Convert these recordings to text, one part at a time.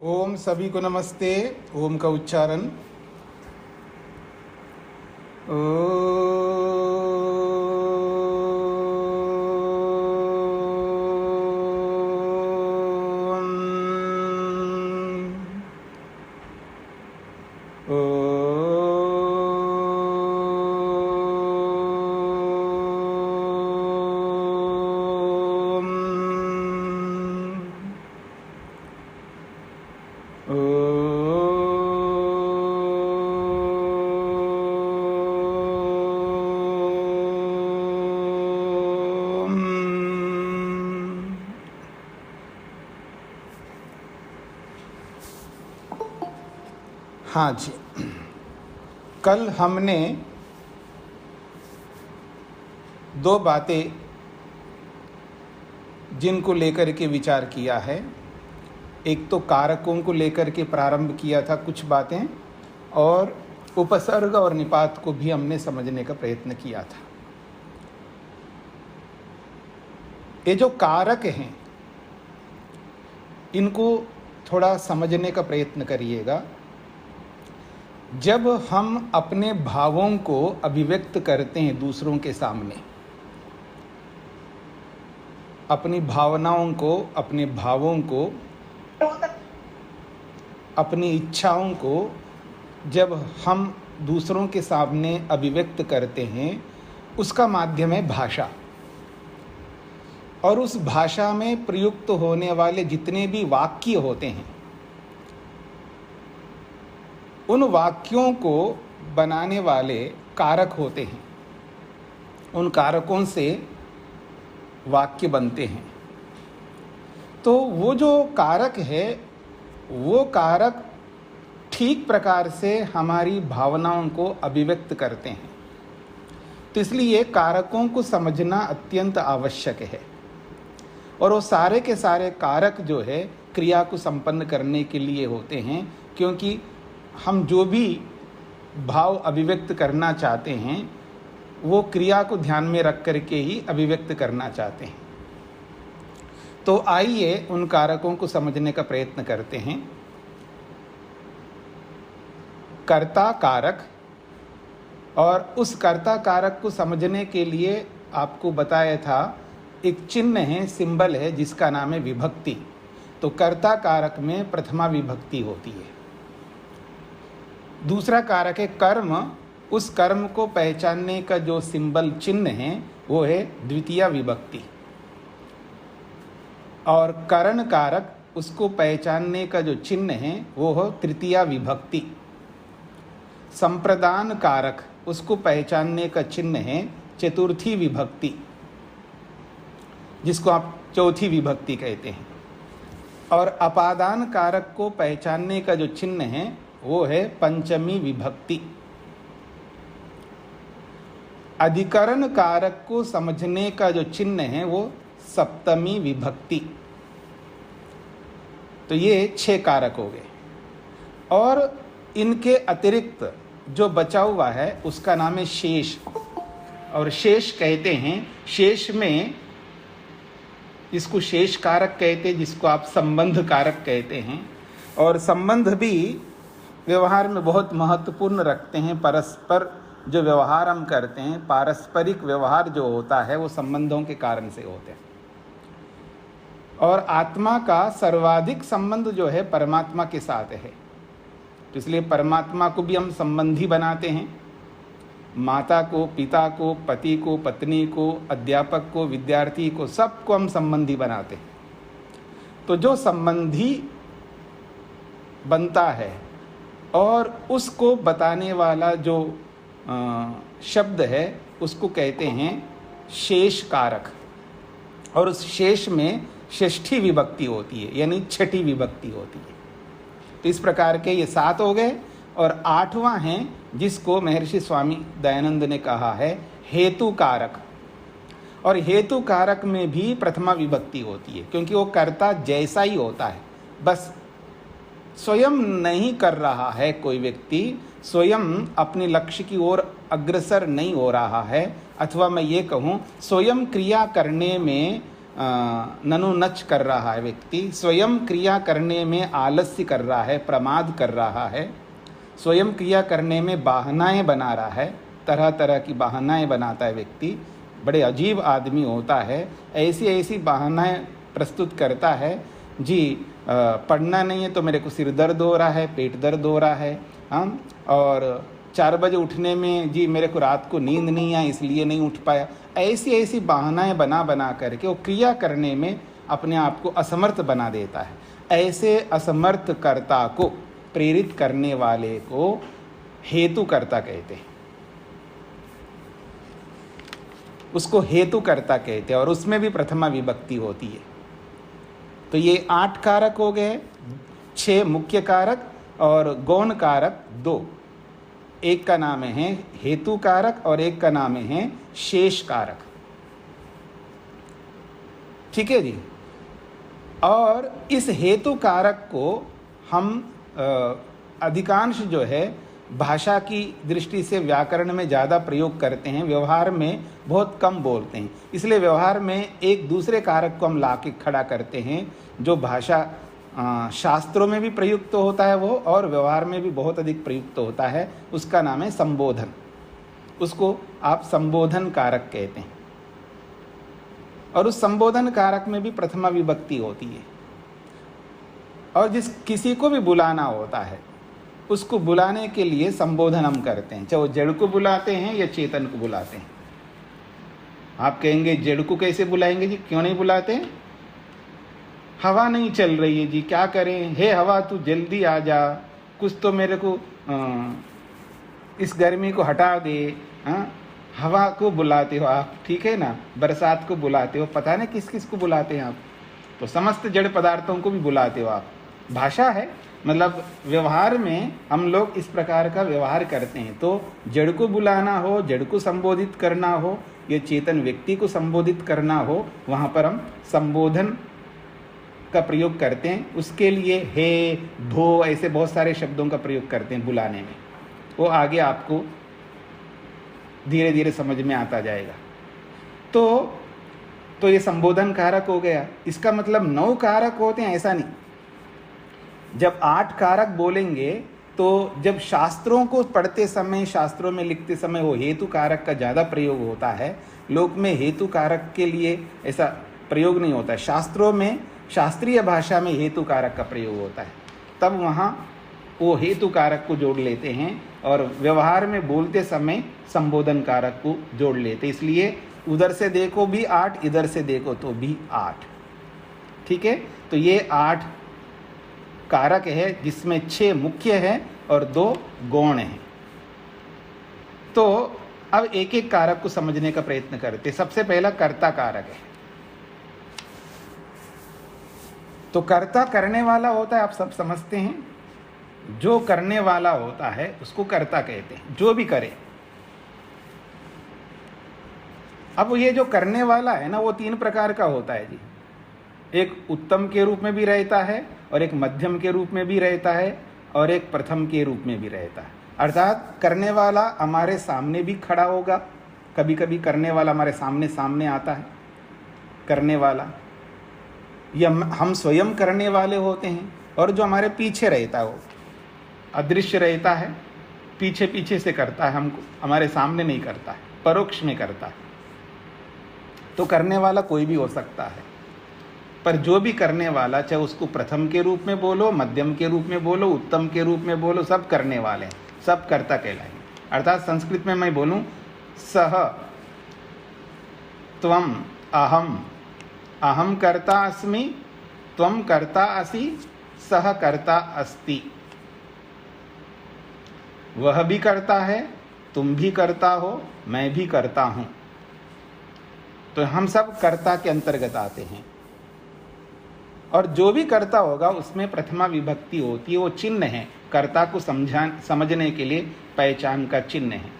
ओम सभी को नमस्ते। ओम का उच्चारण हाँ जी, कल हमने दो बातें जिनको लेकर के विचार किया है। एक तो कारकों को लेकर के प्रारंभ किया था कुछ बातें, और उपसर्ग और निपात को भी हमने समझने का प्रयत्न किया था। ये जो कारक हैं इनको थोड़ा समझने का प्रयत्न करिएगा। जब हम अपने भावों को अभिव्यक्त करते हैं दूसरों के सामने, अपनी भावनाओं को, अपने भावों को, अपनी इच्छाओं को जब हम दूसरों के सामने अभिव्यक्त करते हैं, उसका माध्यम है भाषा। और उस भाषा में प्रयुक्त होने वाले जितने भी वाक्य होते हैं, उन वाक्यों को बनाने वाले कारक होते हैं। उन कारकों से वाक्य बनते हैं। तो वो जो कारक है, वो कारक ठीक प्रकार से हमारी भावनाओं को अभिव्यक्त करते हैं। तो इसलिए कारकों को समझना अत्यंत आवश्यक है। और वो सारे के सारे कारक जो है क्रिया को संपन्न करने के लिए होते हैं, क्योंकि हम जो भी भाव अभिव्यक्त करना चाहते हैं वो क्रिया को ध्यान में रख करके ही अभिव्यक्त करना चाहते हैं। तो आइए उन कारकों को समझने का प्रयत्न करते हैं। कर्ता कारक, और उस कर्ता कारक को समझने के लिए आपको बताया था एक चिन्ह है, सिंबल है, जिसका नाम है विभक्ति। तो कर्ता कारक में प्रथमा विभक्ति होती है। दूसरा कारक है कर्म। उस कर्म को पहचानने का जो सिंबल चिन्ह है वो है द्वितीया विभक्ति। और करण कारक, उसको पहचानने का जो चिन्ह है वो हो तृतीया विभक्ति। संप्रदान कारक, उसको पहचानने का चिन्ह है चतुर्थी विभक्ति, जिसको आप चौथी विभक्ति कहते हैं। और अपादान कारक को पहचानने का जो चिन्ह है वो है पंचमी विभक्ति। अधिकरण कारक को समझने का जो चिन्ह है वो सप्तमी विभक्ति। तो ये 6 कारक हो गए। और इनके अतिरिक्त जो बचा हुआ है उसका नाम है शेष। और शेष कहते हैं, शेष में इसको शेष कारक कहते हैं, जिसको आप संबंध कारक कहते हैं। और संबंध भी व्यवहार में बहुत महत्वपूर्ण रखते हैं। परस्पर जो व्यवहार हम करते हैं, पारस्परिक व्यवहार जो होता है वो संबंधों के कारण से होते हैं। और आत्मा का सर्वाधिक संबंध जो है परमात्मा के साथ है। तो इसलिए परमात्मा को भी हम संबंधी बनाते हैं। माता को, पिता को, पति को, पत्नी को, अध्यापक को, विद्यार्थी को, सबको हम संबंधी बनाते हैं। तो जो संबंधी बनता है और उसको बताने वाला जो शब्द है उसको कहते हैं शेष कारक। और उस शेष में षष्ठी विभक्ति होती है, यानी छठी विभक्ति होती है। तो इस प्रकार के ये 7 हो गए। और 8वां है जिसको महर्षि स्वामी दयानंद ने कहा है हेतु कारक। और हेतु कारक में भी प्रथमा विभक्ति होती है, क्योंकि वो कर्ता जैसा ही होता है। बस स्वयं नहीं कर रहा है कोई व्यक्ति, स्वयं अपने लक्ष्य की ओर अग्रसर नहीं हो रहा है, अथवा मैं ये कहूँ स्वयं क्रिया करने में ननु नच कर रहा है व्यक्ति, स्वयं क्रिया करने में आलस्य कर रहा है, प्रमाद कर रहा है, स्वयं क्रिया करने में बहानाएं बना रहा है, तरह तरह की बहानाएं बनाता है व्यक्ति, बड़े अजीब आदमी होता है, ऐसी ऐसी बहानाएं प्रस्तुत करता है जी। पढ़ना नहीं है तो मेरे को सिर दर्द हो रहा है, पेट दर्द हो रहा है, और 4 बजे उठने में जी मेरे को रात को नींद नहीं आई इसलिए नहीं उठ पाया। ऐसी ऐसी बहानाएं बना बना करके वो क्रिया करने में अपने आप को असमर्थ बना देता है। ऐसे असमर्थ कर्ता को प्रेरित करने वाले को हेतुकर्ता कहते हैं, उसको हेतुकर्ता कहते हैं, और उसमें भी प्रथमा विभक्ति होती है। तो ये 8 कारक हो गए, 6 मुख्य कारक और गौण कारक 2। एक का नाम है हेतु कारक और एक का नाम है शेष कारक। ठीक है जी। और इस हेतु कारक को हम अधिकांश जो है भाषा की दृष्टि से व्याकरण में ज़्यादा प्रयोग करते हैं, व्यवहार में बहुत कम बोलते हैं। इसलिए व्यवहार में एक दूसरे कारक को हम ला के खड़ा करते हैं जो भाषा शास्त्रों में भी प्रयुक्त होता है वो, और व्यवहार में भी बहुत अधिक प्रयुक्त होता है। उसका नाम है संबोधन। उसको आप संबोधन कारक कहते हैं, और उस संबोधन कारक में भी प्रथमा विभक्ति होती है। और जिस किसी को भी बुलाना होता है उसको बुलाने के लिए संबोधन हम करते हैं, चाहे वो जड़ को बुलाते हैं या चेतन को बुलाते हैं। आप कहेंगे जड़ को कैसे बुलाएंगे जी, क्यों नहीं बुलाते हैं? हवा नहीं चल रही है जी, क्या करें? हे हवा तू जल्दी आ जा, कुछ तो मेरे को इस गर्मी को हटा दे। हवा को बुलाते हो आप, ठीक है ना, बरसात को बुलाते हो, पता नहीं किस किस को बुलाते हैं आप, तो समस्त जड़ पदार्थों को भी बुलाते हो आप। भाषा है, मतलब व्यवहार में हम लोग इस प्रकार का व्यवहार करते हैं। तो जड़ को बुलाना हो, जड़ को संबोधित करना हो, या चेतन व्यक्ति को संबोधित करना हो, वहाँ पर हम संबोधन का प्रयोग करते हैं। उसके लिए हे, धो, ऐसे बहुत सारे शब्दों का प्रयोग करते हैं बुलाने में। वो आगे आपको धीरे धीरे समझ में आता जाएगा। तो ये संबोधन कारक हो गया। इसका मतलब 9 कारक होते हैं ऐसा नहीं। जब 8 कारक बोलेंगे तो जब शास्त्रों को पढ़ते समय, शास्त्रों में लिखते समय वो हेतु कारक का ज़्यादा प्रयोग होता है। लोक में हेतु कारक के लिए ऐसा प्रयोग नहीं होता है। शास्त्रों में, शास्त्रीय भाषा में हेतु कारक का प्रयोग होता है, तब वहाँ वो हेतु कारक को जोड़ लेते हैं, और व्यवहार में बोलते समय संबोधन कारक को जोड़ लेते। इसलिए उधर से देखो भी 8, इधर से देखो तो भी 8। ठीक है, तो ये 8 कारक है जिसमें 6 मुख्य है और 2 गौण हैं। तो अब एक एक कारक को समझने का प्रयत्न करते। सबसे पहला कर्ता कारक है। तो कर्ता करने वाला होता है, आप सब समझते हैं। जो करने वाला होता है उसको कर्ता कहते हैं, जो भी करे। अब ये जो करने वाला है ना, वो 3 प्रकार का होता है जी। एक उत्तम के रूप में भी रहता है, और एक मध्यम के रूप में भी रहता है, और एक प्रथम के रूप में भी रहता है। अर्थात करने वाला हमारे सामने भी खड़ा होगा, कभी कभी करने वाला हमारे सामने आता है करने वाला, या हम स्वयं करने वाले होते हैं। और जो हमारे पीछे रहता है वो अदृश्य रहता है, पीछे पीछे से करता है हमको, हमारे सामने नहीं करता है, परोक्ष में करता है। तो करने वाला कोई भी हो सकता है, पर जो भी करने वाला, चाहे उसको प्रथम के रूप में बोलो, मध्यम के रूप में बोलो, उत्तम के रूप में बोलो, सब करने वाले हैं, सब कर्ता कहलाएंगे। अर्थात संस्कृत में मैं बोलूं, सह, त्वम, अहम, अहम कर्ता अस्मि, त्वम कर्ता असि, सह कर्ता अस्ति। वह भी करता है, तुम भी करता हो, मैं भी करता हूं। तो हम सब कर्ता के अंतर्गत आते हैं। और जो भी कर्ता होगा उसमें प्रथमा विभक्ति होती है, वो चिन्ह है, कर्ता को समझने के लिए पहचान का चिन्ह है।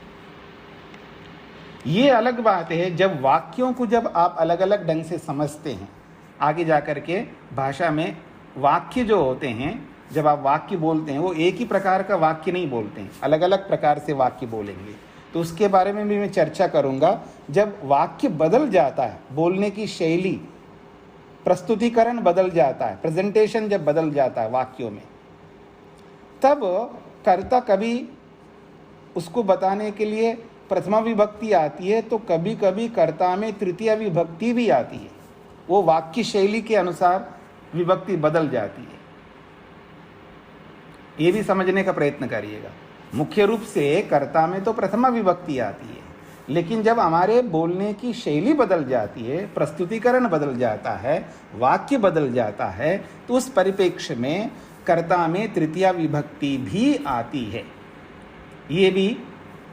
ये अलग बात है जब वाक्यों को जब आप अलग अलग ढंग से समझते हैं। आगे जाकर के भाषा में वाक्य जो होते हैं, जब आप वाक्य बोलते हैं, वो एक ही प्रकार का वाक्य नहीं बोलते हैं, अलग अलग प्रकार से वाक्य बोलेंगे। तो उसके बारे में भी मैं चर्चा करूंगा। जब वाक्य बदल जाता है, बोलने की शैली प्रस्तुतिकरण बदल जाता है, प्रेजेंटेशन जब बदल जाता है वाक्यों में, तब कर्ता कभी उसको बताने के लिए प्रथमा विभक्ति आती है, तो कभी कभी कर्ता में तृतीय विभक्ति भी आती है। वो वाक्य शैली के अनुसार विभक्ति बदल जाती है। ये भी समझने का प्रयत्न करिएगा। मुख्य रूप से कर्ता में तो प्रथमा विभक्ति आती है, लेकिन जब हमारे बोलने की शैली बदल जाती है, प्रस्तुतिकरण बदल जाता है, वाक्य बदल जाता है, तो उस परिप्रेक्ष्य में कर्ता में तृतीया विभक्ति भी आती है। ये भी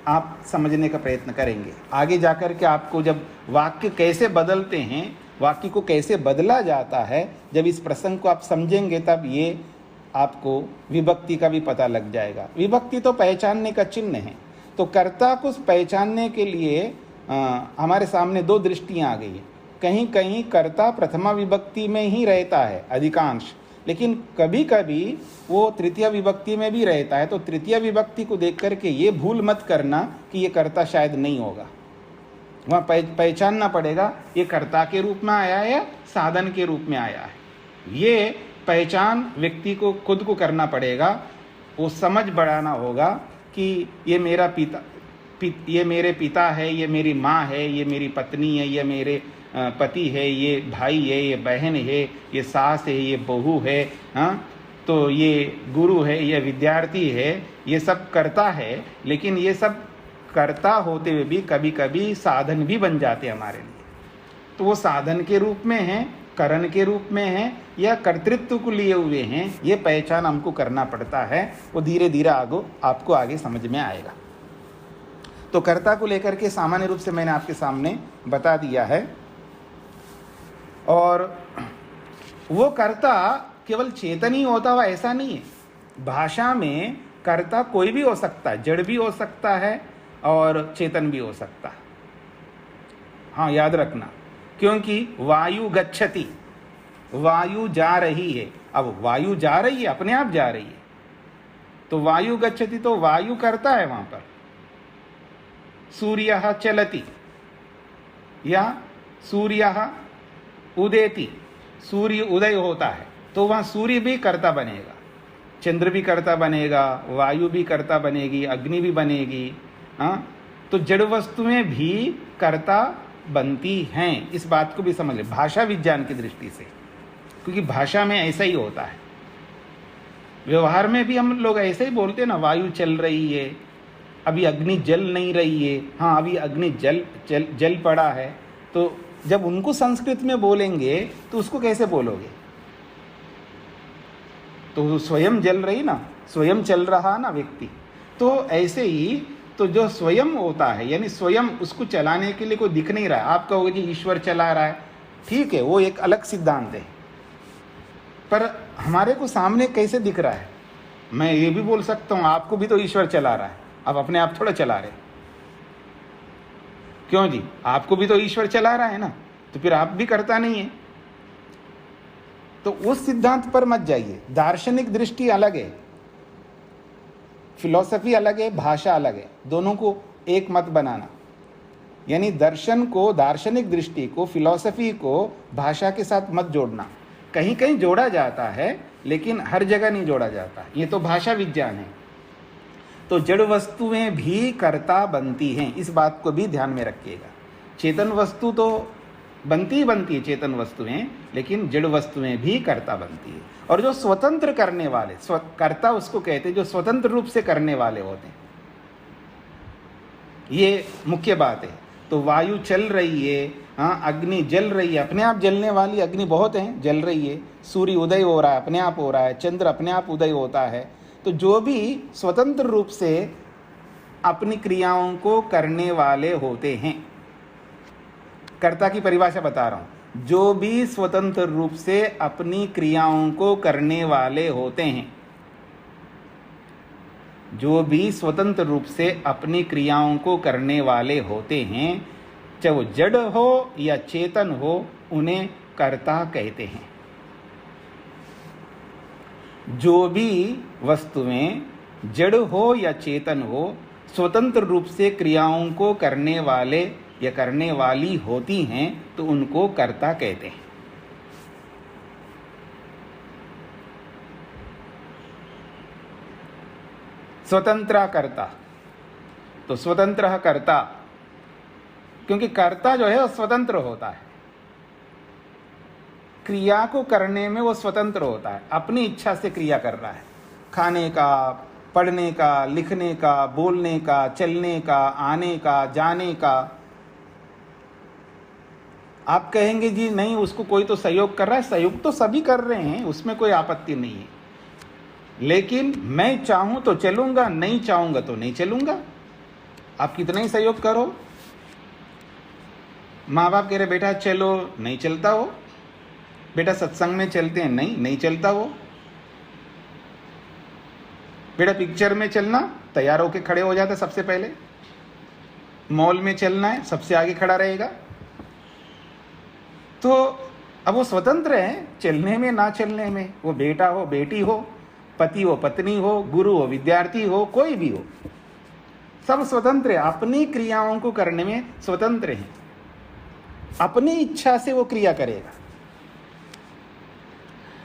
आप समझने का प्रयत्न करेंगे। आगे जाकर के आपको जब वाक्य कैसे बदलते हैं, वाक्य को कैसे बदला जाता है, जब इस प्रसंग को आप समझेंगे, तब ये आपको विभक्ति का भी पता लग जाएगा। विभक्ति तो पहचानने का चिन्ह है। तो कर्ता को पहचानने के लिए हमारे सामने दो दृष्टियां आ गई हैं। कहीं कहीं कर्ता प्रथमा विभक्ति में ही रहता है अधिकांश, लेकिन कभी कभी वो तृतीय विभक्ति में भी रहता है। तो तृतीय विभक्ति को देख करके ये भूल मत करना कि ये कर्ता शायद नहीं होगा। वहाँ पहचानना पड़ेगा ये कर्ता के रूप में आया है या साधन के रूप में आया है। ये पहचान व्यक्ति को खुद को करना पड़ेगा। वो समझ बढ़ाना होगा कि ये मेरा ये मेरे पिता है, ये मेरी माँ है, ये मेरी पत्नी है, ये मेरे पति है, ये भाई है, ये बहन है, ये सास है, ये बहू है, हाँ, तो ये गुरु है, ये विद्यार्थी है, ये सब कर्ता है। लेकिन ये सब कर्ता होते हुए भी कभी कभी साधन भी बन जाते हैं हमारे लिए। तो वो साधन के रूप में हैं, करण के रूप में हैं, या कर्तृत्व को लिए हुए हैं, ये पहचान हमको करना पड़ता है। वो धीरे धीरे आपको आगे समझ में आएगा। तो कर्ता को लेकर के सामान्य रूप से मैंने आपके सामने बता दिया है। और वो कर्ता केवल चेतन ही होता हुआ ऐसा नहीं है। भाषा में कर्ता कोई भी हो सकता है, जड़ भी हो सकता है और चेतन भी हो सकता है। हाँ, याद रखना, क्योंकि वायु गच्छति, वायु जा रही है। अब वायु जा रही है, अपने आप जा रही है, तो वायु गच्छति तो वायु करता है वहां पर। सूर्यः चलति या सूर्यः उदेति, सूर्य उदय होता है, तो वहां सूर्य भी कर्ता बनेगा, चंद्र भी कर्ता बनेगा, वायु भी कर्ता बनेगी, अग्नि भी बनेगी। हाँ, तो जड़ वस्तुएं भी कर्ता बनती हैं। इस बात को भी समझ ले भाषा विज्ञान की दृष्टि से, क्योंकि भाषा में ऐसा ही होता है। व्यवहार में भी हम लोग ऐसे ही बोलते हैं ना, वायु चल रही है, अभी अग्नि जल नहीं रही है। हाँ, अभी अग्नि जल पड़ा है। तो जब उनको संस्कृत में बोलेंगे तो उसको कैसे बोलोगे? तो स्वयं जल रही ना, स्वयं चल रहा ना व्यक्ति। तो ऐसे ही तो जो स्वयं होता है, यानी स्वयं उसको चलाने के लिए कोई दिख नहीं रहा है। आप कहोगे जी ईश्वर चला रहा है, ठीक है, वो एक अलग सिद्धांत है। पर हमारे को सामने कैसे दिख रहा है? मैं ये भी बोल सकता हूँ आपको भी तो ईश्वर चला रहा है, आप अपने आप थोड़ा चला रहे। क्यों जी? आपको भी तो ईश्वर चला रहा है ना, तो फिर आप भी करता नहीं है। तो उस सिद्धांत पर मत जाइए। दार्शनिक दृष्टि अलग है, फिलॉसफी अलग है, भाषा अलग है। दोनों को एक मत बनाना, यानी दर्शन को, दार्शनिक दृष्टि को, फिलॉसफी को भाषा के साथ मत जोड़ना। कहीं कहीं जोड़ा जाता है, लेकिन हर जगह नहीं जोड़ा जाता। ये तो भाषा विज्ञान है। तो जड़ वस्तुएं भी कर्ता बनती हैं, इस बात को भी ध्यान में रखिएगा। चेतन वस्तु तो बनती ही बनती है, चेतन वस्तुएं, लेकिन जड़ वस्तुएं भी कर्ता बनती है। और जो स्वतंत्र करने वाले, कर्ता उसको कहते हैं जो स्वतंत्र रूप से करने वाले होते हैं। ये मुख्य बात है। तो वायु चल रही है, हाँ, अग्नि जल रही है, अपने आप जलने वाली अग्नि बहुत है, जल रही है। सूर्य उदय हो रहा है, अपने आप हो रहा है। चंद्र अपने आप उदय होता है। तो जो भी स्वतंत्र रूप से अपनी क्रियाओं को करने वाले होते हैं, कर्ता की परिभाषा बता रहा हूं, जो भी स्वतंत्र रूप से अपनी क्रियाओं को करने वाले होते हैं, जो भी स्वतंत्र रूप से अपनी क्रियाओं को करने वाले होते हैं, चाहे वो जड़ हो या चेतन हो, उन्हें कर्ता कहते हैं। जो भी वस्तुएं जड़ हो या चेतन हो, स्वतंत्र रूप से क्रियाओं को करने वाले या करने वाली होती हैं, तो उनको कर्ता कहते हैं। स्वतंत्र कर्ता, तो स्वतंत्र कर्ता, क्योंकि कर्ता जो है वो स्वतंत्र होता है, क्रिया को करने में वो स्वतंत्र होता है, अपनी इच्छा से क्रिया कर रहा है, खाने का, पढ़ने का, लिखने का, बोलने का, चलने का, आने का, जाने का। आप कहेंगे जी नहीं, उसको कोई तो सहयोग कर रहा है, सहयोग तो सभी कर रहे हैं, उसमें कोई आपत्ति नहीं है, लेकिन मैं चाहूं तो चलूंगा, नहीं चाहूंगा तो नहीं चलूंगा। आप कितना ही सहयोग करो, माँ बाप कह रहे बेटा चलो, नहीं चलता वो, बेटा सत्संग में चलते हैं, नहीं चलता वो, बेटा पिक्चर में चलना, तैयार होके खड़े हो जाता सबसे पहले, मॉल में चलना है सबसे आगे खड़ा रहेगा। तो अब वो स्वतंत्र है चलने में ना चलने में, वो बेटा हो बेटी हो, पति हो पत्नी हो, गुरु हो विद्यार्थी हो, कोई भी हो, सब स्वतंत्र है, अपनी क्रियाओं को करने में स्वतंत्र है, अपनी इच्छा से वो क्रिया करेगा।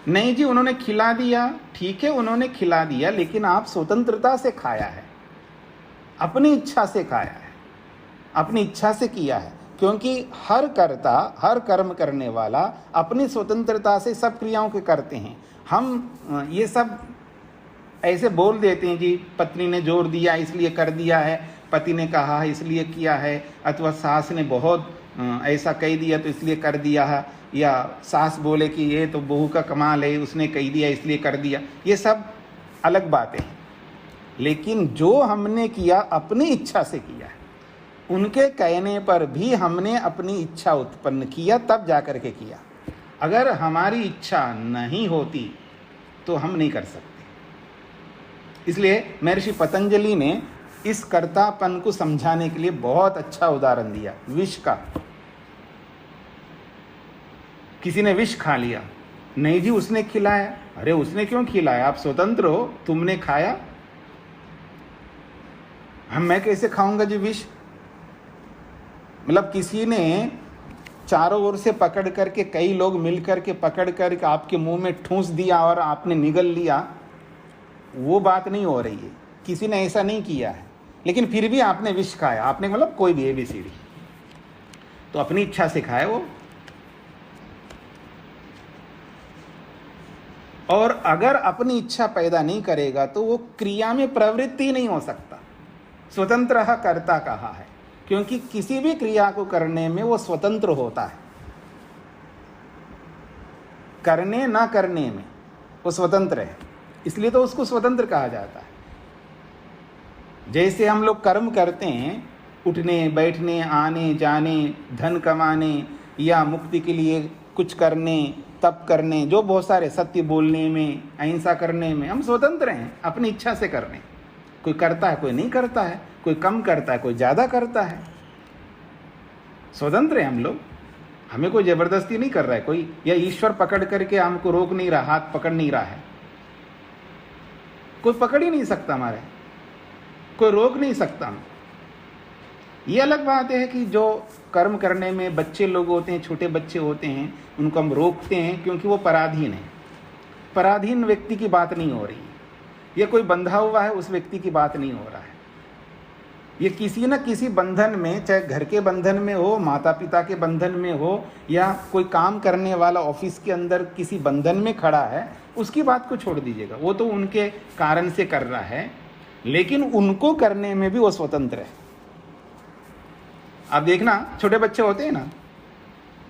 नहीं जी उन्होंने खिला दिया, ठीक है उन्होंने खिला दिया, लेकिन आप स्वतंत्रता से खाया है, अपनी इच्छा से खाया है, अपनी इच्छा से किया है, क्योंकि हर कर्ता, हर कर्म करने वाला अपनी स्वतंत्रता से सब क्रियाओं के करते हैं। हम ये सब ऐसे बोल देते हैं जी, पत्नी ने जोर दिया इसलिए कर दिया है, पति ने कहा है इसलिए किया है, अथवा सास ने बहुत ऐसा कह दिया तो इसलिए कर दिया है, या सास बोले कि ये तो बहू का कमाल है, उसने कह दिया इसलिए कर दिया, ये सब अलग बातें हैं। लेकिन जो हमने किया अपनी इच्छा से किया है, उनके कहने पर भी हमने अपनी इच्छा उत्पन्न किया, तब जाकर के किया। अगर हमारी इच्छा नहीं होती तो हम नहीं कर सकते। इसलिए महर्षि पतंजलि ने इस कर्तापन को समझाने के लिए बहुत अच्छा उदाहरण दिया, विष का। किसी ने विष खा लिया, नहीं जी उसने खिलाया, अरे उसने क्यों खिलाया, आप स्वतंत्र हो, तुमने खाया, मैं कैसे खाऊंगा जी विष। मतलब किसी ने चारों ओर से पकड़ करके, कई लोग मिलकर के पकड़ करके आपके मुंह में ठूंस दिया और आपने निगल लिया, वो बात नहीं हो रही है, किसी ने ऐसा नहीं किया है, लेकिन फिर भी आपने विष खाया, आपने मतलब कोई भी ABCD, तो अपनी इच्छा से खाया वो। और अगर अपनी इच्छा पैदा नहीं करेगा तो वो क्रिया में प्रवृत्ति नहीं हो सकता। स्वतंत्र कर्ता कहा है क्योंकि किसी भी क्रिया को करने में वो स्वतंत्र होता है, करने ना करने में वो स्वतंत्र है, इसलिए तो उसको स्वतंत्र कहा जाता है। जैसे हम लोग कर्म करते हैं, उठने बैठने, आने जाने, धन कमाने या मुक्ति के लिए कुछ करने, तप करने, जो बहुत सारे, सत्य बोलने में, अहिंसा करने में, हम स्वतंत्र हैं अपनी इच्छा से करने। कोई करता है, कोई नहीं करता है, कोई कम करता है, कोई ज़्यादा करता है, स्वतंत्र है हम लोग, हमें कोई ज़बरदस्ती नहीं कर रहा है कोई, या ईश्वर पकड़ करके हमको रोक नहीं रहा, हाथ पकड़ नहीं रहा है, कोई पकड़ ही नहीं सकता हमारे, कोई रोक नहीं सकता। ये अलग बात है कि जो कर्म करने में बच्चे लोग होते हैं, छोटे बच्चे होते हैं, उनको हम रोकते हैं क्योंकि वो पराधीन है। पराधीन व्यक्ति की बात नहीं हो रही है, ये कोई बंधा हुआ है उस व्यक्ति की बात नहीं हो रहा है, ये किसी न किसी बंधन में, चाहे घर के बंधन में हो, माता पिता के बंधन में हो, या कोई काम करने वाला ऑफिस के अंदर किसी बंधन में खड़ा है, उसकी बात को छोड़ दीजिएगा, वो तो उनके कारण से कर रहा है, लेकिन उनको करने में भी वो स्वतंत्र है। आप देखना, छोटे बच्चे होते हैं ना,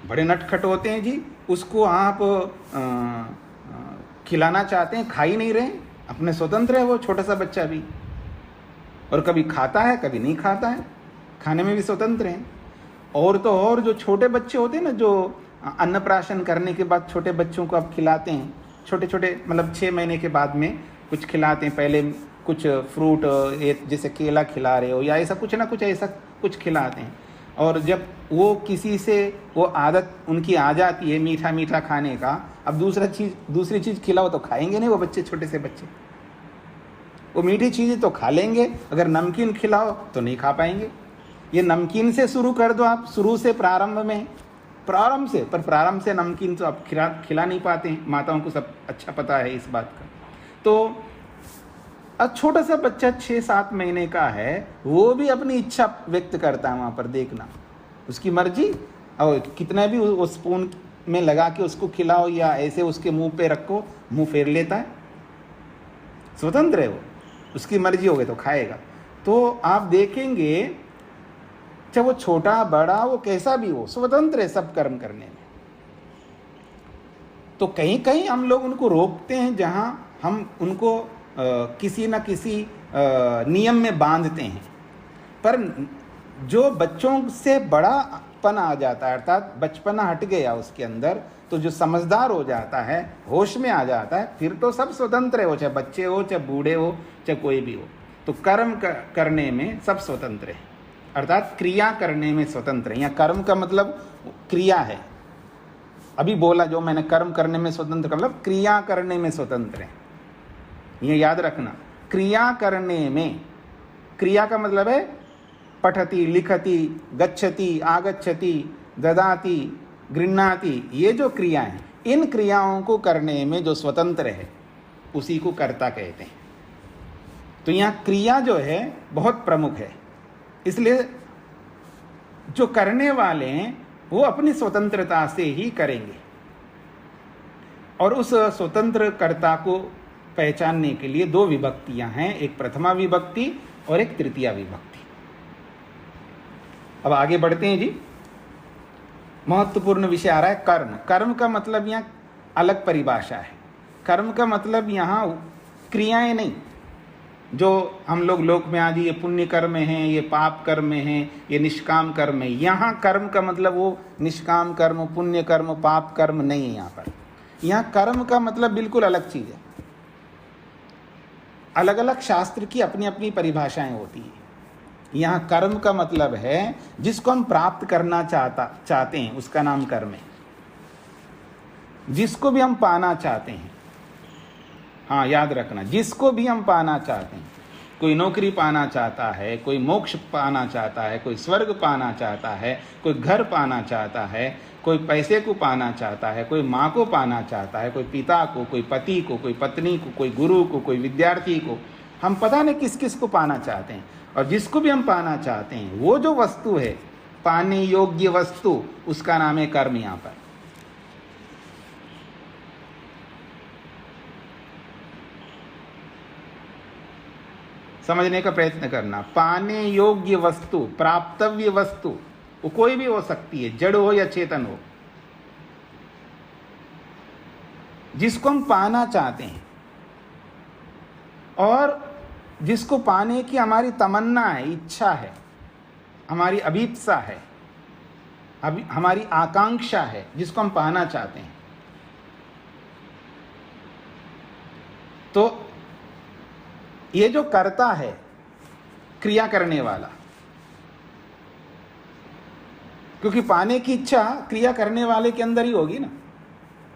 बड़े नटखट होते हैं जी, उसको आप खिलाना चाहते हैं, खा ही नहीं रहे, अपने स्वतंत्र है वो छोटा सा बच्चा भी, और कभी खाता है कभी नहीं खाता है, खाने में भी स्वतंत्र हैं। और तो और जो छोटे बच्चे होते हैं ना, जो अन्नप्राशन करने के बाद छोटे बच्चों को आप खिलाते हैं, छोटे छोटे मतलब 6 महीने के बाद में कुछ खिलाते हैं, पहले कुछ फ्रूट जैसे केला खिला रहे हो या ऐसा कुछ ना कुछ, ऐसा कुछ खिलाते हैं, और जब वो किसी से वो आदत उनकी आ जाती है मीठा मीठा खाने का, अब दूसरी चीज़ खिलाओ तो खाएंगे नहीं वो बच्चे, छोटे से बच्चे, वो मीठी चीज़ें तो खा लेंगे, अगर नमकीन खिलाओ तो नहीं खा पाएंगे। ये नमकीन से शुरू कर दो आप, शुरू से प्रारंभ से नमकीन तो आप खिला नहीं पाते हैं, माताओं को सब अच्छा पता है इस बात का। तो अब छोटा सा बच्चा 6-7 महीने का है, वो भी अपनी इच्छा व्यक्त करता है, वहाँ पर देखना उसकी मर्जी, और कितना भी वो स्पून में लगा के उसको खिलाओ या ऐसे उसके मुंह पे रखो, मुंह फेर लेता है, स्वतंत्र है वो, उसकी मर्जी हो गई तो खाएगा। तो आप देखेंगे चाहे वो छोटा बड़ा वो कैसा भी हो, स्वतंत्र है सब कर्म करने में। तो कहीं कहीं हम लोग उनको रोकते हैं, जहां हम उनको किसी न किसी नियम में बांधते हैं। पर जो बच्चों से बड़ापन आ जाता है, अर्थात बचपना हट गया उसके अंदर, तो जो समझदार हो जाता है, होश में आ जाता है, फिर तो सब स्वतंत्र है, वो चाहे बच्चे हो, चाहे बूढ़े हो, चाहे कोई भी हो। तो कर्म करने में सब स्वतंत्र है, अर्थात क्रिया करने में स्वतंत्र है। यहाँ कर्म का मतलब क्रिया है, अभी बोला जो मैंने, कर्म करने में स्वतंत्र का मतलब क्रिया करने में स्वतंत्र है, ये याद रखना। क्रिया करने में, क्रिया का मतलब है पठति, लिखति, गच्छति, आगच्छति, ददाति, गृह्णाति, ये जो क्रिया है, इन क्रियाओं को करने में जो स्वतंत्र है उसी को कर्ता कहते हैं। तो यहाँ क्रिया जो है बहुत प्रमुख है, इसलिए जो करने वाले हैं वो अपनी स्वतंत्रता से ही करेंगे। और उस स्वतंत्र कर्ता को पहचानने के लिए 2 विभक्तियां हैं, एक प्रथमा विभक्ति और एक तृतीया विभक्ति। अब आगे बढ़ते हैं जी। महत्वपूर्ण विषय आ रहा है कर्म। कर्म का मतलब यहाँ अलग परिभाषा है। कर्म का मतलब यहाँ क्रियाएं नहीं, जो हम लोग लोक में आज ये पुण्य कर्म है, ये पाप कर्म है, ये निष्काम कर्म है। यहाँ कर्म का मतलब वो निष्काम कर्म, पुण्य कर्म, पाप कर्म नहीं है। यहाँ पर यहाँ कर्म का मतलब बिल्कुल अलग चीज है। अलग अलग शास्त्र की अपनी अपनी परिभाषाएं होती हैं। यहाँ कर्म का मतलब है जिसको हम प्राप्त करना चाहते हैं, उसका नाम कर्म है। जिसको भी हम पाना चाहते हैं, हाँ याद रखना, जिसको भी हम पाना चाहते हैं, कोई नौकरी पाना चाहता है, कोई मोक्ष पाना चाहता है, कोई स्वर्ग पाना चाहता है, कोई घर पाना चाहता है, कोई पैसे को पाना चाहता है, कोई माँ को पाना चाहता है, कोई पिता को, कोई पति को, कोई पत्नी को, कोई गुरु को, कोई विद्यार्थी को, हम पता नहीं किस किस को पाना चाहते हैं। और जिसको भी हम पाना चाहते हैं, वो जो वस्तु है, पाने योग्य वस्तु, उसका नाम है कर्म। यहाँ पर समझने का प्रयत्न करना। पाने योग्य वस्तु, प्राप्तव्य वस्तु, वो कोई भी हो सकती है, जड़ हो या चेतन हो, जिसको हम पाना चाहते हैं और जिसको पाने की हमारी तमन्ना है, इच्छा है, हमारी अभीप्सा है, हमारी आकांक्षा है, जिसको हम पाना चाहते हैं। तो ये जो कर्ता है, क्रिया करने वाला, क्योंकि पाने की इच्छा क्रिया करने वाले के अंदर ही होगी ना,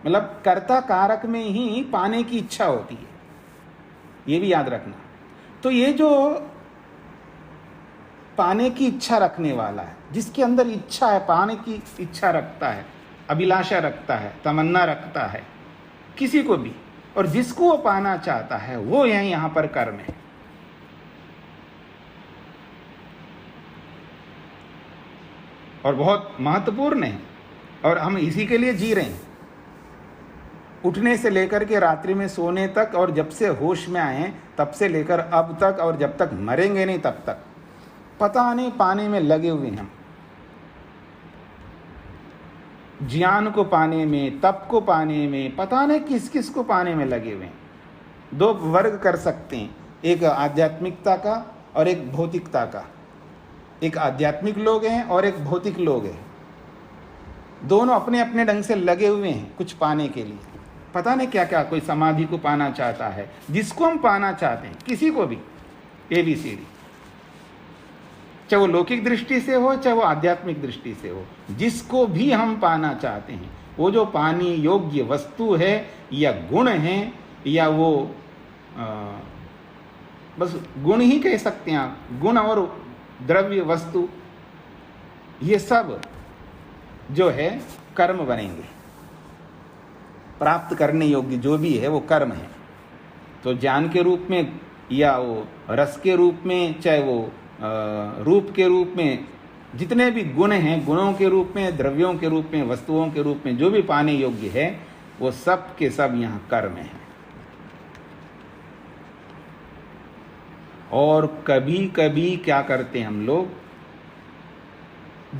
मतलब कर्ता कारक में ही पाने की इच्छा होती है, ये भी याद रखना। तो ये जो पाने की इच्छा रखने वाला है, जिसके अंदर इच्छा है, पाने की इच्छा रखता है, अभिलाषा रखता है, तमन्ना रखता है किसी को भी, और जिसको वो पाना चाहता है, वो यहाँ पर कर्म है। और बहुत महत्वपूर्ण है, और हम इसी के लिए जी रहे हैं। उठने से लेकर के रात्रि में सोने तक, और जब से होश में आए तब से लेकर अब तक, और जब तक मरेंगे नहीं तब तक, पता नहीं पाने में लगे हुए हैं। ज्ञान को पाने में, तप को पाने में, पता नहीं किस किस को पाने में लगे हुए हैं। 2 वर्ग कर सकते हैं, एक आध्यात्मिकता का और एक भौतिकता का। एक आध्यात्मिक लोग हैं और एक भौतिक लोग हैं। दोनों अपने अपने ढंग से लगे हुए हैं कुछ पाने के लिए, पता नहीं क्या क्या। कोई समाधि को पाना चाहता है, जिसको हम पाना चाहते हैं, किसी को भी, ABCD, चाहे वो लौकिक दृष्टि से हो, चाहे वो आध्यात्मिक दृष्टि से हो, जिसको भी हम पाना चाहते हैं, वो जो पाने योग्य वस्तु है या गुण है, या वो बस गुण ही कह सकते हैं आप, गुण और द्रव्य वस्तु, ये सब जो है कर्म बनेंगे। प्राप्त करने योग्य जो भी है वो कर्म है। तो ज्ञान के रूप में या वो रस के रूप में, चाहे वो रूप के रूप में, जितने भी गुण हैं, गुणों के रूप में, द्रव्यों के रूप में, वस्तुओं के रूप में जो भी पाने योग्य है, वो सब के सब यहाँ कर्म है। और कभी कभी क्या करते हैं हम लोग,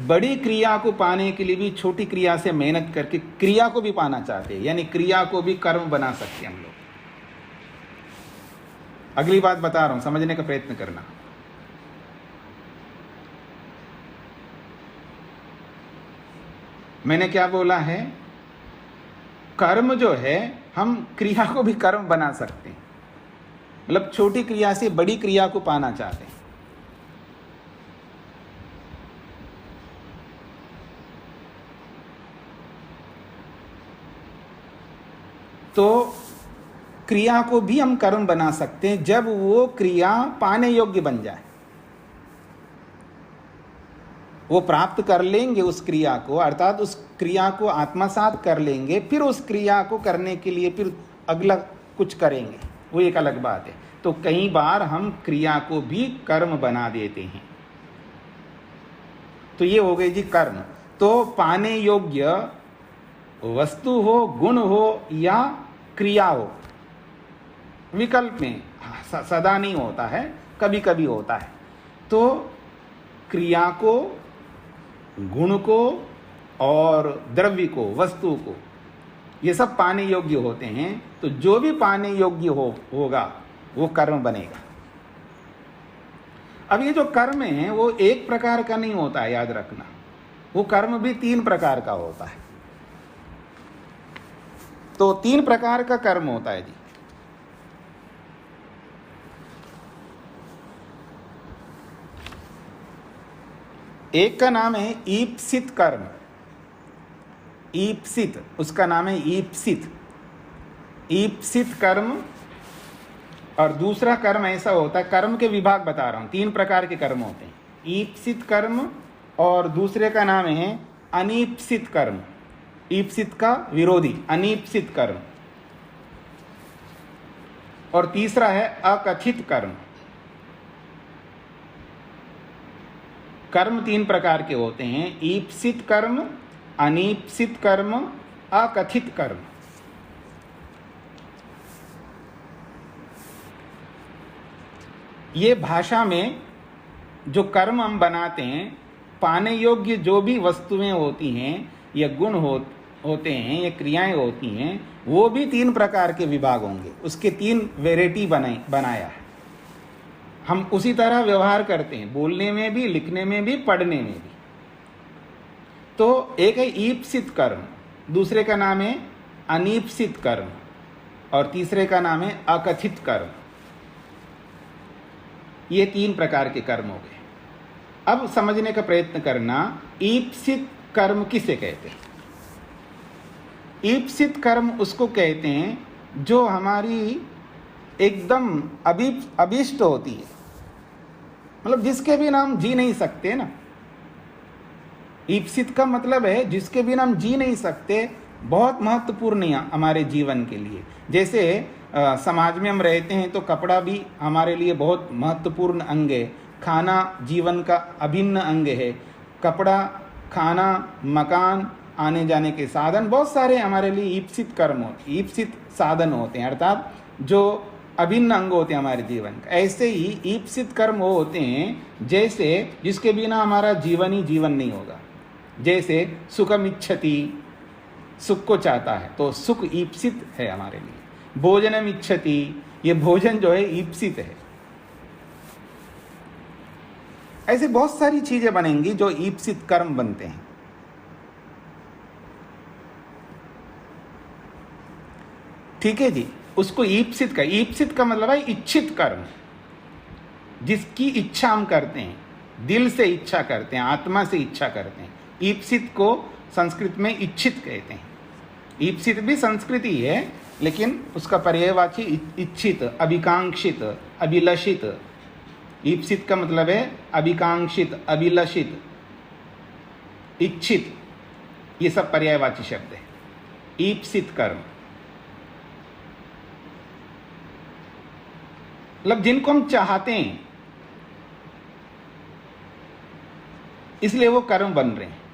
बड़ी क्रिया को पाने के लिए भी छोटी क्रिया से मेहनत करके क्रिया को भी पाना चाहते हैं, यानी क्रिया को भी कर्म बना सकते हैं हम लोग। अगली बात बता रहा हूं, समझने का प्रयत्न करना। मैंने क्या बोला है, कर्म जो है हम क्रिया को भी कर्म बना सकते हैं, मतलब छोटी क्रिया से बड़ी क्रिया को पाना चाहते हैं। तो क्रिया को भी हम कर्म बना सकते हैं जब वो क्रिया पाने योग्य बन जाए, वो प्राप्त कर लेंगे उस क्रिया को, अर्थात उस क्रिया को आत्मसात कर लेंगे, फिर उस क्रिया को करने के लिए फिर अगला कुछ करेंगे, वो एक अलग बात है। तो कई बार हम क्रिया को भी कर्म बना देते हैं। तो ये हो गई जी कर्म। तो पाने योग्य वस्तु हो, गुण हो या क्रिया हो, विकल्प में, सदा नहीं होता है, कभी कभी होता है। तो क्रिया को, गुण को और द्रव्य को, वस्तु को, ये सब पाने योग्य होते हैं। तो जो भी पाने योग्य होगा वो कर्म बनेगा। अब ये जो कर्म है वो एक प्रकार का नहीं होता है, याद रखना। वो कर्म भी 3 प्रकार का होता है। तो 3 प्रकार का कर्म होता है जी। एक का नाम है ईप्सित कर्म, ईप्सित, उसका नाम है ईप्सित, ईप्सित कर्म। और दूसरा कर्म ऐसा होता है, कर्म के विभाग बता रहा हूं, 3 प्रकार के कर्म होते हैं, ईप्सित कर्म, और दूसरे का नाम है अनीप्सित कर्म, ईप्सित का विरोधी अनीप्सित कर्म, और तीसरा है अकथित कर्म। कर्म 3 प्रकार के होते हैं, ईप्सित कर्म, अनीप्सित कर्म, अकथित कर्म। ये भाषा में जो कर्म हम बनाते हैं, पाने योग्य जो भी वस्तुएं होती हैं या गुण होते हैं या क्रियाएं होती हैं, वो भी 3 प्रकार के विभाग होंगे। उसके 3 वेराइटी बनाया है। हम उसी तरह व्यवहार करते हैं, बोलने में भी, लिखने में भी, पढ़ने में भी। तो एक है ईप्सित कर्म, दूसरे का नाम है अनीप्सित कर्म, और तीसरे का नाम है अकथित कर्म। ये 3 प्रकार के कर्म हो गए। अब समझने का प्रयत्न करना, ईप्सित कर्म किसे कहते हैं? ईप्सित कर्म उसको कहते हैं जो हमारी एकदम अभीष्ट होती है, मतलब जिसके बिना हम जी नहीं सकते ना। ईप्सित का मतलब है जिसके बिना हम जी नहीं सकते, बहुत महत्वपूर्ण है हमारे जीवन के लिए। जैसे समाज में हम रहते हैं तो कपड़ा भी हमारे लिए बहुत महत्वपूर्ण अंग है, खाना जीवन का अभिन्न अंग है। कपड़ा, खाना, मकान, आने जाने के साधन, बहुत सारे हमारे लिए ईप्सित कर्म होते, ईप्सित साधन होते हैं, अर्थात जो अभिन्न अंग होते हैं हमारे जीवन का। ऐसे ही ईप्सित कर्म वो होते हैं जैसे जिसके बिना हमारा जीवन ही जीवन नहीं होगा। जैसे सुखम इच्छति, सुख को चाहता है तो सुख ईप्सित है हमारे लिए। भोजनम इच्छति, ये भोजन जो है ईप्सित है। ऐसे बहुत सारी चीजें बनेंगी जो ईप्सित कर्म बनते हैं। ठीक है जी। उसको ईप्सित का मतलब है इच्छित कर्म, जिसकी इच्छा हम करते हैं, दिल से इच्छा करते हैं, आत्मा से इच्छा करते हैं। ईप्सित को संस्कृत में इच्छित कहते हैं। ईप्सित भी संस्कृति है, लेकिन उसका पर्यायवाची इच्छित, अभिकांक्षित, अभिलषित। ईप्सित का मतलब है अभिकांक्षित, अभिलषित, इच्छित, ये सब पर्यायवाची शब्द है। ईप्सित कर्म। मतलब जिनको हम चाहते हैं, इसलिए वो कर्म बन रहे हैं।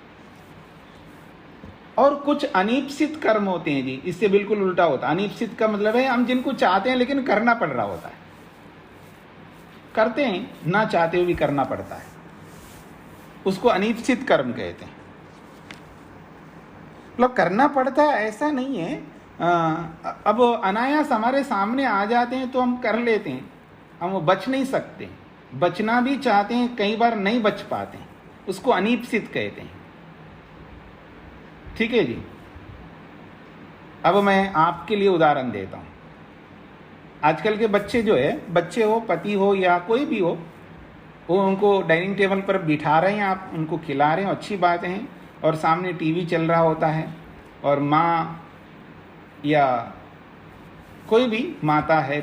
और कुछ अनीप्सित कर्म होते हैं जी, इससे बिल्कुल उल्टा होता है। अनीप्सित का मतलब है हम जिनको चाहते हैं लेकिन करना पड़ रहा होता है, करते हैं ना चाहते हुए भी करना पड़ता है, उसको अनीप्सित कर्म कहते हैं। मतलब करना पड़ता है ऐसा नहीं है, अब अनायास हमारे सामने आ जाते हैं तो हम कर लेते हैं, हम बच नहीं सकते, बचना भी चाहते हैं कई बार नहीं बच पाते हैं, उसको अनीप्सित कहते हैं। ठीक है जी। अब मैं आपके लिए उदाहरण देता हूं। आजकल के बच्चे जो है, बच्चे हो, पति हो या कोई भी हो, वो उनको डाइनिंग टेबल पर बिठा रहे हैं, आप उनको खिला रहे हैं, अच्छी बात है, और सामने टीवी चल रहा होता है और माँ या कोई भी माता है,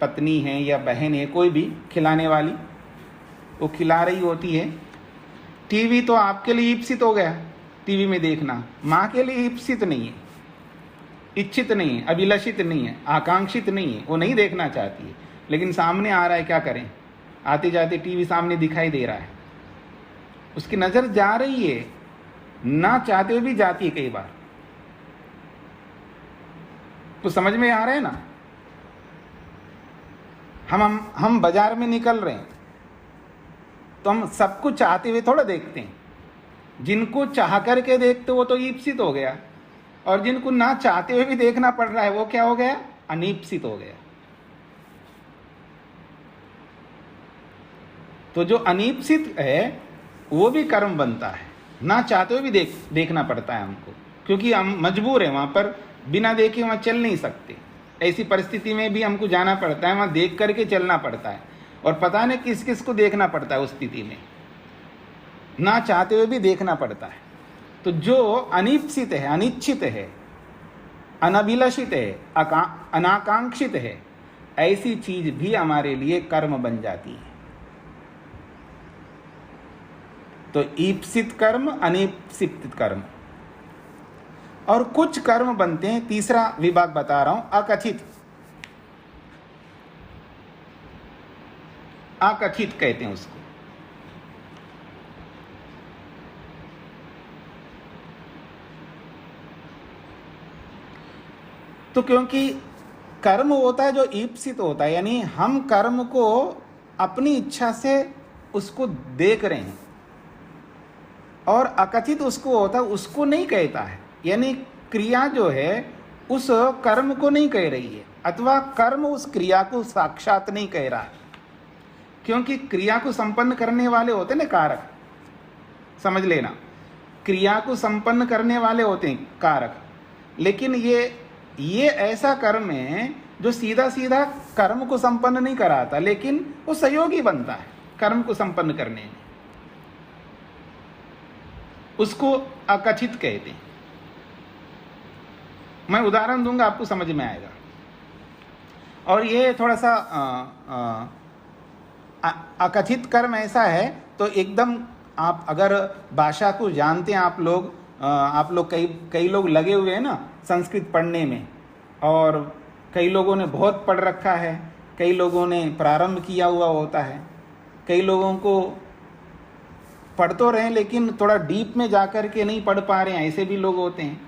पत्नी है या बहन है, कोई भी खिलाने वाली, वो खिला रही होती है। टीवी तो आपके लिए ईप्सित हो गया, टीवी में देखना, माँ के लिए ईप्सित नहीं है, इच्छित नहीं है, अभिलषित नहीं है, आकांक्षित नहीं है, वो नहीं देखना चाहती है, लेकिन सामने आ रहा है, क्या करें, आते जाते टीवी सामने दिखाई दे रहा है, उसकी नज़र जा रही है, ना चाहते हुए भी जाती है कई बार। तो समझ में आ रहा है ना। हम बाजार में निकल रहे हैं तो हम सब कुछ चाहते हुए थोड़ा देखते हैं, जिनको चाह करके देखते वो तो ईप्सित हो गया, और जिनको ना चाहते हुए भी देखना पड़ रहा है वो क्या हो गया, अनीप्सित हो गया। तो जो अनीप्सित है वो भी कर्म बनता है, ना चाहते हुए भी देखना पड़ता है हमको, क्योंकि हम मजबूर हैं, वहां पर बिना देखे वहां चल नहीं सकते, ऐसी परिस्थिति में भी हमको जाना पड़ता है, वहां देख करके चलना पड़ता है, और पता नहीं किस किस को देखना पड़ता है उस स्थिति में, ना चाहते हुए भी देखना पड़ता है। तो जो अनीप्सित है, अनिच्छित है, अनभिलषित है, अनाकांक्षित है, ऐसी चीज भी हमारे लिए कर्म बन जाती है। तो ईप्सित कर्म, अनीप्सित कर्म, और कुछ कर्म बनते हैं, तीसरा विभाग बता रहा हूं, अकथित। अकथित कहते हैं उसको। तो क्योंकि कर्म होता है जो ईप्सित होता है, यानी हम कर्म को अपनी इच्छा से उसको देख रहे हैं, और अकथित उसको होता है, उसको नहीं कहता है, यानी क्रिया जो है उस कर्म को नहीं कह रही है, अथवा कर्म उस क्रिया को साक्षात नहीं कह रहा है, क्योंकि क्रिया को संपन्न करने वाले होते हैं ना कारक, समझ लेना, क्रिया को संपन्न करने वाले होते हैं कारक, लेकिन ये ऐसा कर्म है जो सीधा सीधा कर्म को संपन्न नहीं कराता, लेकिन वो सहयोगी बनता है कर्म को संपन्न करने में, उसको अकथित कहते हैं। मैं उदाहरण दूंगा, आपको समझ में आएगा। और ये थोड़ा सा अकथित कर्म ऐसा है, तो एकदम आप अगर भाषा को जानते हैं, आप लोग कई लोग लगे हुए हैं ना संस्कृत पढ़ने में, और कई लोगों ने बहुत पढ़ रखा है, कई लोगों ने प्रारंभ किया हुआ होता है, कई लोगों को पढ़ तो रहे हैं लेकिन थोड़ा डीप में जाकर के नहीं पढ़ पा रहे हैं, ऐसे भी लोग होते हैं।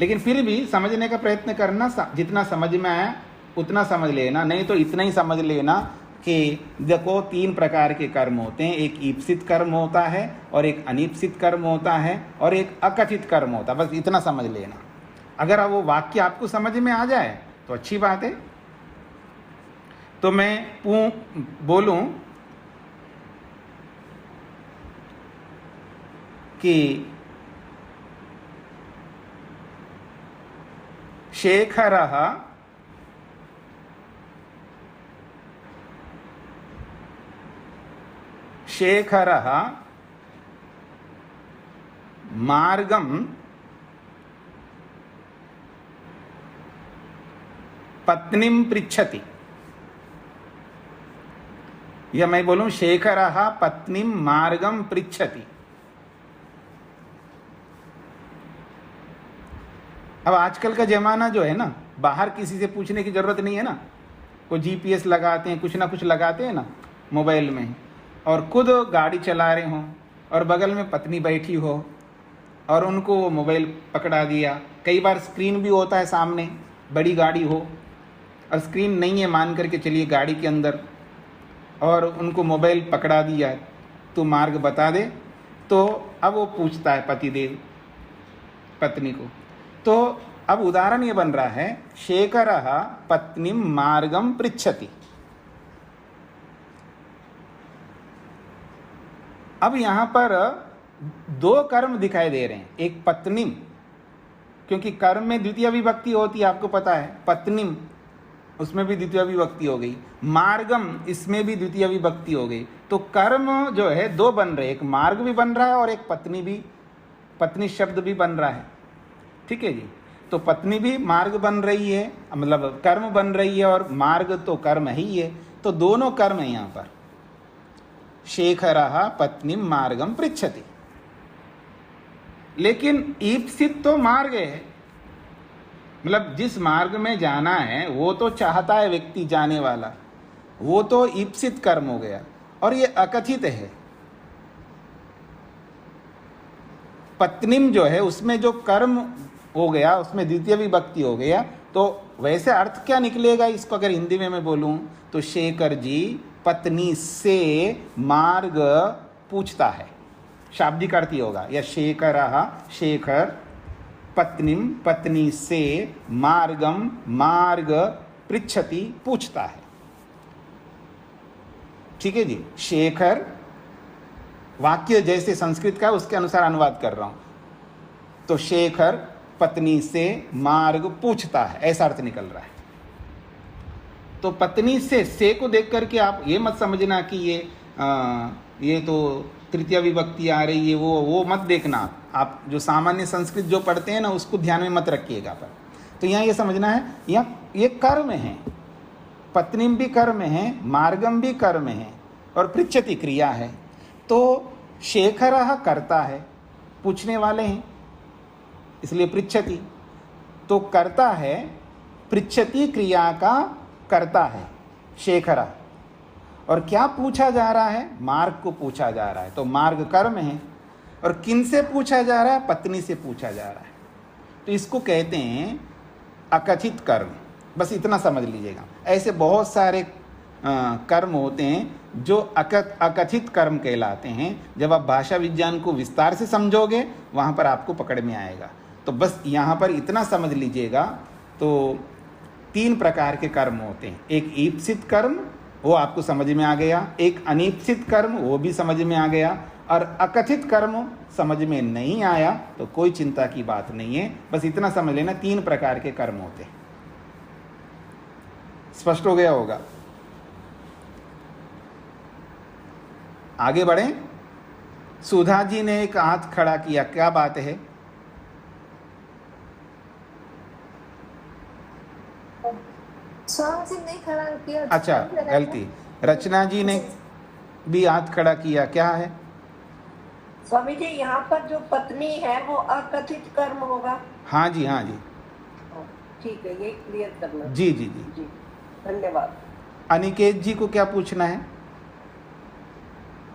लेकिन फिर भी समझने का प्रयत्न करना, जितना समझ में आया उतना समझ लेना, नहीं तो इतना ही समझ लेना कि देखो 3 प्रकार के कर्म होते हैं, एक ईप्सित कर्म होता है, और एक अनीप्सित कर्म होता है, और एक अकथित कर्म होता है, बस इतना समझ लेना। अगर वो वाक्य आपको समझ में आ जाए तो अच्छी बात है। तो मैं बोलूं कि शेखरः मार्गं पत्नीं पृच्छति। या मैं बोलूं शेखरः पत्नीं मार्गं पृच्छति। अब आजकल का जमाना जो है ना, बाहर किसी से पूछने की जरूरत नहीं है ना, वो जीपीएस लगाते हैं, कुछ ना कुछ लगाते हैं ना मोबाइल में, और खुद गाड़ी चला रहे हों और बगल में पत्नी बैठी हो और उनको वो मोबाइल पकड़ा दिया। कई बार स्क्रीन भी होता है सामने, बड़ी गाड़ी हो और स्क्रीन नहीं है मान करके चलिए गाड़ी के अंदर, और उनको मोबाइल पकड़ा दिया है, तो मार्ग बता दे। तो अब वो पूछता है पतिदेव पत्नी को। तो अब उदाहरण ये बन रहा है, शेखरः पत्नीं मार्गम पृच्छति। अब यहाँ पर दो कर्म दिखाई दे रहे हैं, एक पत्नीम, क्योंकि कर्म में द्वितीय विभक्ति होती है, आपको पता है, पत्नीम उसमें भी द्वितीय विभक्ति हो गई, मार्गम इसमें भी द्वितीय विभक्ति हो गई। तो कर्म जो है दो बन रहे, एक मार्ग भी बन रहा है और एक पत्नी भी, पत्नी शब्द भी बन रहा है। ठीक है जी। तो पत्नी भी मार्ग बन रही है, मतलब कर्म बन रही है, और मार्ग तो कर्म ही है। तो दोनों कर्म है यहाँ पर। शेखरः पत्नीं मार्गम पृच्छति, लेकिन ईप्सित तो मार्ग है, मतलब जिस मार्ग में जाना है वो तो चाहता है व्यक्ति जाने वाला, वो तो ईप्सित कर्म हो गया, और ये अकथित है। पत्नीम जो है उसमें जो कर्म हो गया, उसमें द्वितीय विभक्ति हो गया, तो वैसे अर्थ क्या निकलेगा इसको अगर हिंदी में मैं बोलूं तो, शेखर जी पत्नी से मार्ग पूछता है, शाब्दिक अर्थ ही होगा, या शेखरः शेखर पत्नीम पत्नी से मार्गम मार्ग पृच्छति पूछता है। ठीक है जी। शेखर वाक्य जैसे संस्कृत का उसके अनुसार अनुवाद कर रहा हूं, तो शेखर पत्नी से मार्ग पूछता है, ऐसा अर्थ निकल रहा है। तो पत्नी से को देख करके आप ये मत समझना कि ये तो तृतीय विभक्ति आ रही है, वो मत देखना। आप जो सामान्य संस्कृत जो पढ़ते हैं ना उसको ध्यान में मत रखिएगा पर। तो यहाँ ये समझना है, यहाँ ये कर्म है, पत्नीम भी कर्म है, मार्गम भी कर्म है, और पृच्छति क्रिया है। तो शेखरः करता है, पूछने वाले हैं इसलिए पृच्छति, तो करता है, पृच्छति क्रिया का करता है शेखरः। और क्या पूछा जा रहा है? मार्ग को पूछा जा रहा है, तो मार्ग कर्म है। और किन से पूछा जा रहा है? पत्नी से पूछा जा रहा है। तो इसको कहते हैं अकथित कर्म। बस इतना समझ लीजिएगा। ऐसे बहुत सारे कर्म होते हैं जो अकथित कर्म कहलाते हैं। जब आप भाषा विज्ञान को विस्तार से समझोगे वहाँ पर आपको पकड़ में आएगा। तो बस यहाँ पर इतना समझ लीजिएगा। तो 3 प्रकार के कर्म होते हैं। एक ईप्सित कर्म, वो आपको समझ में आ गया। एक अनीप्सित कर्म, वो भी समझ में आ गया। और अकथित कर्म समझ में नहीं आया तो कोई चिंता की बात नहीं है। बस इतना समझ लेना 3 प्रकार के कर्म होते हैं। स्पष्ट हो गया होगा। आगे बढ़ें। सुधा जी ने एक हाथ खड़ा किया, क्या बात है? स्वामी जी ने खड़ा किया। अच्छा, गलती। रचना जी ने भी हाथ खड़ा किया, क्या है? स्वामी जी, यहाँ पर जो पत्नी है वो अकथित कर्म होगा। हाँ जी, हाँ जी, ठीक है, ये क्लियर करना। जी जी जी जी, धन्यवाद। अनिकेत जी को क्या पूछना है?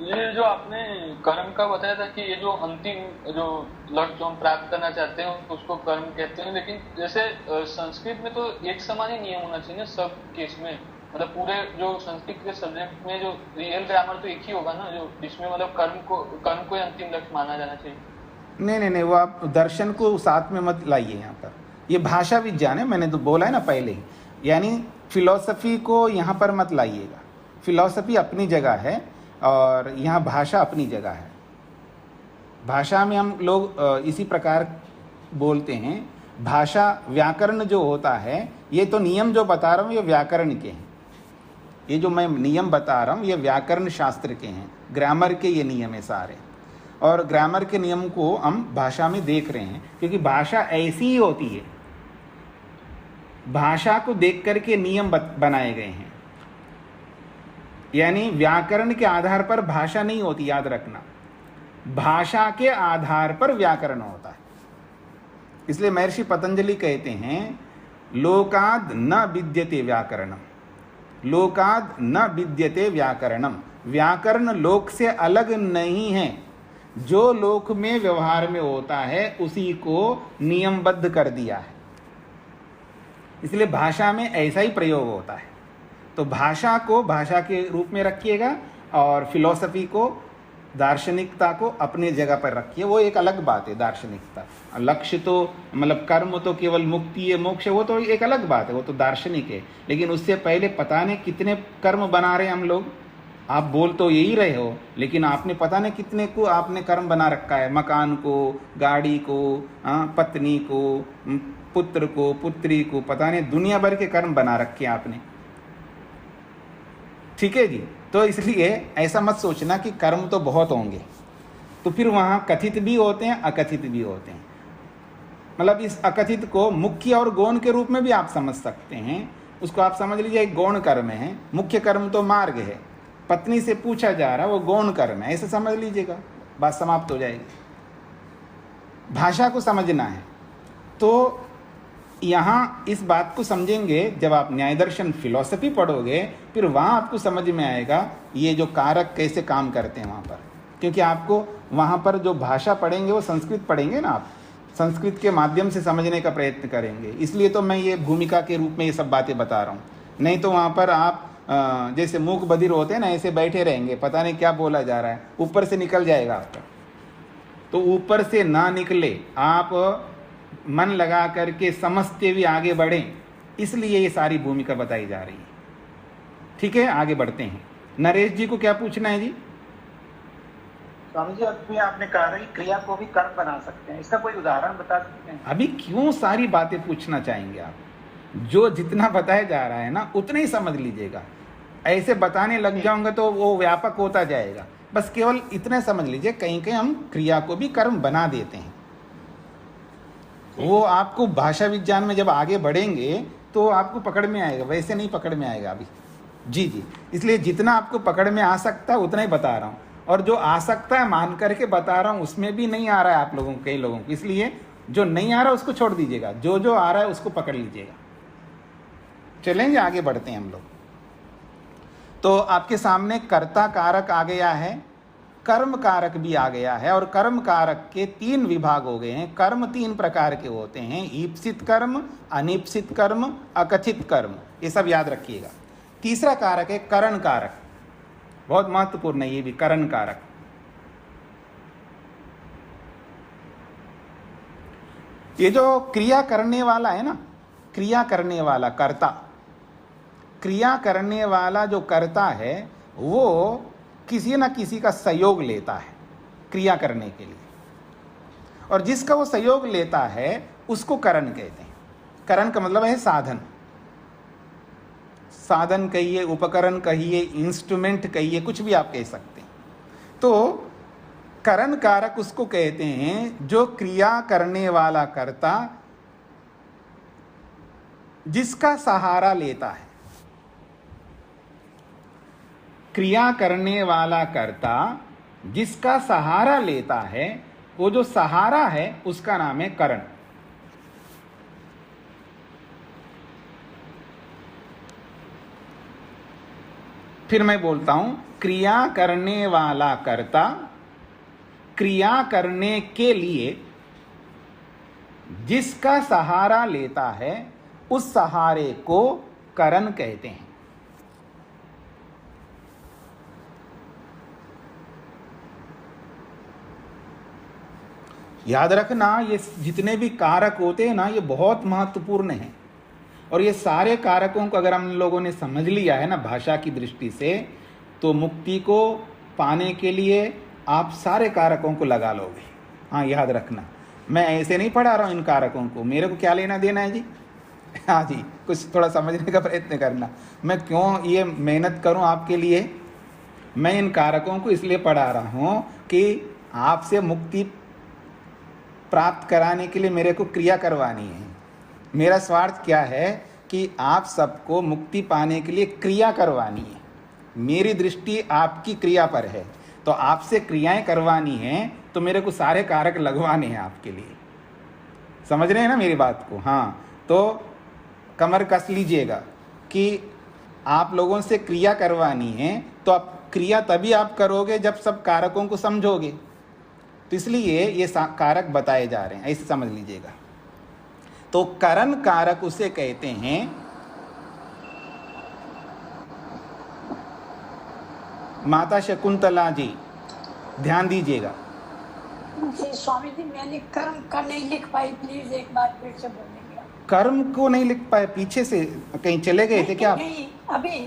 ये जो आपने कर्म का बताया था कि ये जो अंतिम जो लक्ष्य जो हम प्राप्त करना चाहते हैं उसको कर्म कहते हैं, लेकिन जैसे संस्कृत में तो एक समान ही नियम होना चाहिए ना सब केस में। मतलब पूरे जो संस्कृत के सब्जेक्ट में जो रियल ग्रामर तो एक ही होगा ना, जो जिसमें मतलब कर्म को ही अंतिम लक्ष्य माना जाना चाहिए। नहीं, वो आप दर्शन को साथ में मत लाइए। यहाँ पर ये भाषा विज्ञान है, मैंने तो बोला है ना पहले ही। यानी फिलॉसफी को यहाँ पर मत लाइएगा। फिलॉसफी अपनी जगह है और यहाँ भाषा अपनी जगह है। भाषा में हम लोग इसी प्रकार बोलते हैं। भाषा व्याकरण जो होता है, ये तो नियम जो बता रहा हूँ ये व्याकरण के हैं। ये जो मैं नियम बता रहा हूँ ये व्याकरण शास्त्र के हैं, ग्रामर के ये नियम है सारे। और ग्रामर के नियम को हम भाषा में देख रहे हैं, क्योंकि भाषा ऐसी ही होती है। भाषा को देख करके नियम बनाए गए हैं। यानी व्याकरण के आधार पर भाषा नहीं होती, याद रखना। भाषा के आधार पर व्याकरण होता है। इसलिए महर्षि पतंजलि कहते हैं लोकाद न विद्यते व्याकरणम। लोकाद न विद्यते व्याकरणम। व्याकरण लोक से अलग नहीं है, जो लोक में व्यवहार में होता है उसी को नियमबद्ध कर दिया है, इसलिए भाषा में ऐसा ही प्रयोग होता है। तो भाषा को भाषा के रूप में रखिएगा और फिलॉसफी को, दार्शनिकता को अपने जगह पर रखिए, वो एक अलग बात है। दार्शनिकता लक्ष्य तो मतलब कर्म तो केवल मुक्ति है, मोक्ष है, वो तो एक अलग बात है, वो तो दार्शनिक है। लेकिन उससे पहले पता नहीं कितने कर्म बना रहे हम लोग। आप बोल तो यही रहे हो, लेकिन आपने पता नहीं कितने को आपने कर्म बना रखा है। मकान को, गाड़ी को, पत्नी को, पुत्र को, पुत्री को, पता नहीं दुनिया भर के कर्म बना रखे आपने। ठीक है जी। तो इसलिए ऐसा मत सोचना कि कर्म तो बहुत होंगे। तो फिर वहाँ कथित भी होते हैं, अकथित भी होते हैं। मतलब इस अकथित को मुख्य और गौण के रूप में भी आप समझ सकते हैं। उसको आप समझ लीजिए एक गौण कर्म है, मुख्य कर्म तो मार्ग है। पत्नी से पूछा जा रहा वो गौण कर्म है, ऐसे समझ लीजिएगा, बात समाप्त हो जाएगी। भाषा को समझना है तो यहाँ इस बात को समझेंगे। जब आप न्याय दर्शन फिलॉसफी पढ़ोगे फिर वहाँ आपको समझ में आएगा ये जो कारक कैसे काम करते हैं वहाँ पर। क्योंकि आपको वहाँ पर जो भाषा पढ़ेंगे वो संस्कृत पढ़ेंगे ना, आप संस्कृत के माध्यम से समझने का प्रयत्न करेंगे। इसलिए तो मैं ये भूमिका के रूप में ये सब बातें बता रहा हूँ। नहीं तो वहाँ पर आप जैसे मूक बधिर होते हैं ना, ऐसे बैठे रहेंगे, पता नहीं क्या बोला जा रहा है, ऊपर से निकल जाएगा आपका। तो ऊपर से ना निकले, आप मन लगा करके समझते हुए आगे बढ़ें, इसलिए ये सारी भूमिका बताई जा रही है। ठीक है, आगे बढ़ते हैं। नरेश जी को क्या पूछना है जी? स्वामी जी, अभी आपने कहा कि क्रिया को भी कर्म बना सकते हैं, इसका कोई उदाहरण बता सकते हैं? अभी क्यों सारी बातें पूछना चाहेंगे आप? जो जितना बताया जा रहा है ना उतना ही समझ लीजिएगा। ऐसे बताने लग जाऊंगा तो वो व्यापक होता जाएगा। बस केवल इतना समझ लीजिए, कहीं कहीं हम क्रिया को भी कर्म बना देते हैं। वो आपको भाषा विज्ञान में जब आगे बढ़ेंगे तो आपको पकड़ में आएगा, वैसे नहीं पकड़ में आएगा अभी। जी जी, इसलिए जितना आपको पकड़ में आ सकता है उतना ही बता रहा हूँ। और जो आ सकता है मान करके बता रहा हूँ, उसमें भी नहीं आ रहा है आप लोगों को, कई लोगों को। इसलिए जो नहीं आ रहा है उसको छोड़ दीजिएगा, जो जो आ रहा है उसको पकड़ लीजिएगा। चलेंगे, आगे बढ़ते हैं हम लोग। तो आपके सामने कर्ता कारक आ गया है, कर्म कारक भी आ गया है। और कर्म कारक के 3 विभाग हो गए हैं। कर्म 3 प्रकार के होते हैं, ईप्सित कर्म, अनीप्सित कर्म, अकथित कर्म। ये सब याद रखिएगा। तीसरा कारक है करण कारक, बहुत महत्वपूर्ण है ये भी, करण कारक। ये जो क्रिया करने वाला है ना, क्रिया करने वाला कर्ता, क्रिया करने वाला जो कर्ता है वो किसी न किसी का सहयोग लेता है क्रिया करने के लिए। और जिसका वो सहयोग लेता है उसको करण कहते हैं। करण का मतलब है साधन। साधन कहिए, उपकरण कहिए, इंस्ट्रूमेंट कहिए, कुछ भी आप कह सकते हैं। तो करण कारक उसको कहते हैं जो क्रिया करने वाला कर्ता जिसका सहारा लेता है। क्रिया करने वाला कर्ता जिसका सहारा लेता है, वो जो सहारा है उसका नाम है करण। फिर मैं बोलता हूं, क्रिया करने वाला कर्ता क्रिया करने के लिए जिसका सहारा लेता है उस सहारे को करण कहते हैं। याद रखना, ये जितने भी कारक होते हैं ना, ये बहुत महत्वपूर्ण हैं। और ये सारे कारकों को अगर हम लोगों ने समझ लिया है ना भाषा की दृष्टि से, तो मुक्ति को पाने के लिए आप सारे कारकों को लगा लोगे। हाँ, याद रखना, मैं ऐसे नहीं पढ़ा रहा हूँ इन कारकों को, मेरे को क्या लेना देना है जी। हाँ जी, कुछ थोड़ा समझने का प्रयत्न करना। मैं क्यों ये मेहनत करूँ आपके लिए? मैं इन कारकों को इसलिए पढ़ा रहा हूँ कि आपसे मुक्ति प्राप्त कराने के लिए मेरे को क्रिया करवानी है। मेरा स्वार्थ क्या है कि आप सबको मुक्ति पाने के लिए क्रिया करवानी है। मेरी दृष्टि आपकी क्रिया पर है, तो आपसे क्रियाएं करवानी हैं, तो मेरे को सारे कारक लगवाने हैं आपके लिए। समझ रहे हैं ना मेरी बात को? हाँ, तो कमर कस लीजिएगा कि आप लोगों से क्रिया करवानी है तो आप क्रिया तभी आप करोगे जब सब कारकों को समझोगे। तो इसलिए ये कारक बताए जा रहे हैं, ऐसे समझ लीजिएगा। तो करण कारक उसे कहते हैं। माता शकुंतला जी ध्यान दीजिएगा। जी स्वामी जी, मैंने कर्म का नहीं लिख पाई, प्लीज एक बार फिर से बोलेंगे? कर्म को नहीं लिख पाए, पीछे से कहीं चले गए थे क्या आप? नहीं, अभी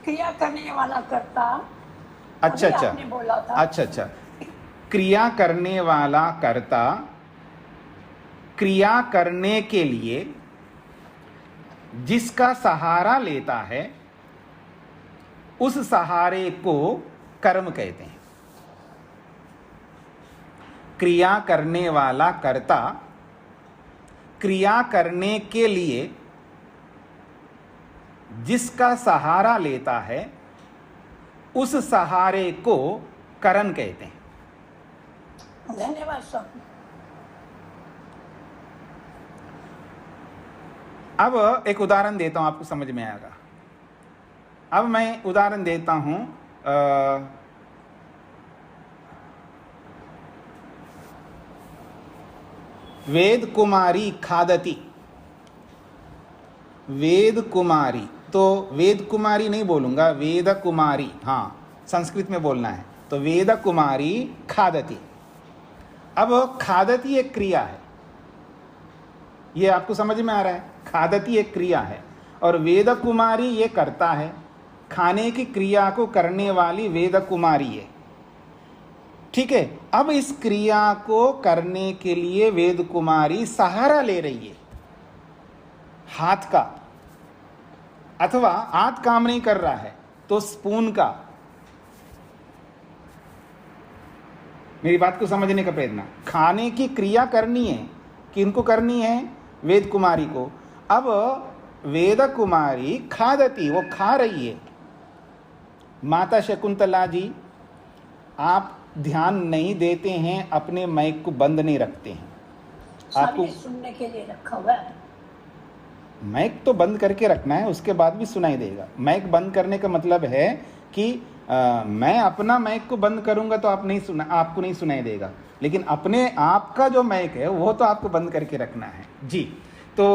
क्रिया करने वाला कर्ता। अच्छा अभी अच्छा, आपने बोला था। अच्छा अच्छा, क्रिया करने वाला कर्ता क्रिया करने के लिए जिसका सहारा लेता है उस सहारे को कर्म कहते हैं। क्रिया करने वाला कर्ता क्रिया करने के लिए जिसका सहारा लेता है उस सहारे को करण कहते हैं। धन्यवाद स्वामी। अब एक उदाहरण देता हूं, आपको समझ में आएगा। अब मैं उदाहरण देता हूं, वेद कुमारी खादती। वेद कुमारी, तो वेद कुमारी नहीं बोलूंगा, वेद कुमारी, हाँ संस्कृत में बोलना है। तो वेद कुमारी खादती। अब खादती एक क्रिया है, ये आपको समझ में आ रहा है। खादती एक क्रिया है और वेद कुमारी ये करता है। खाने की क्रिया को करने वाली वेद कुमारी है, ठीक है। अब इस क्रिया को करने के लिए वेद कुमारी सहारा ले रही है हाथ का, अथवा हाथ काम नहीं कर रहा है तो स्पून का। मेरी बात को समझने का प्रयत्न। खाने की क्रिया करनी है, किनको करनी है? वेद कुमारी को। अब वेद कुमारी खादती, वो खा रही है। माता शकुंतला जी, आप ध्यान नहीं देते हैं, अपने माइक को बंद नहीं रखते हैं। आपको सुनने के लिए रखा हुआ है। माइक तो बंद करके रखना है, उसके बाद भी सुनाई देगा। माइक बंद करने का मतलब है कि मैं अपना माइक को बंद करूंगा तो आपको नहीं सुनाई देगा, लेकिन अपने आप का जो माइक है वो तो आपको बंद करके रखना है जी। तो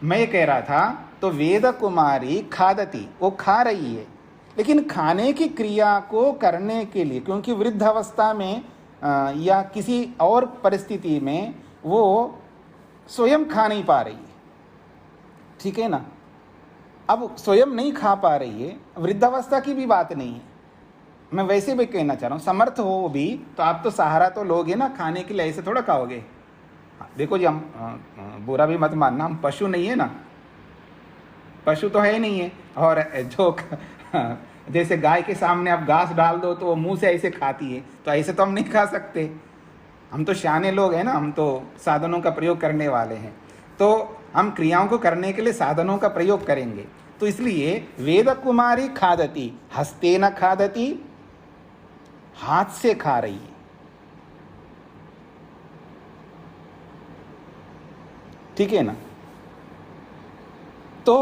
मैं कह रहा था, तो वेद कुमारी खादती, वो खा रही है, लेकिन खाने की क्रिया को करने के लिए, क्योंकि वृद्ध अवस्था में या किसी और परिस्थिति में वो स्वयं खा नहीं पा रही है, ठीक है ना। अब स्वयं नहीं खा पा रही है, वृद्धावस्था की भी बात नहीं है, मैं वैसे भी कहना चाह रहा हूँ। समर्थ हो भी तो आप तो सहारा तो लोगे ना, खाने के लिए ऐसे थोड़ा खाओगे। देखो जी, हम बुरा भी मत मानना, हम पशु नहीं है ना, पशु तो है नहीं है। और जो जैसे गाय के सामने आप घास डाल दो तो वो मुंह से ऐसे खाती है, तो ऐसे तो हम नहीं खा सकते। हम तो शाने लोग हैं ना, हम तो साधनों का प्रयोग करने वाले हैं, तो हम क्रियाओं को करने के लिए साधनों का प्रयोग करेंगे। तो इसलिए वेद कुमारी खादती, हस्ते न खादती, हाथ से खा रही है, ठीक है ना। तो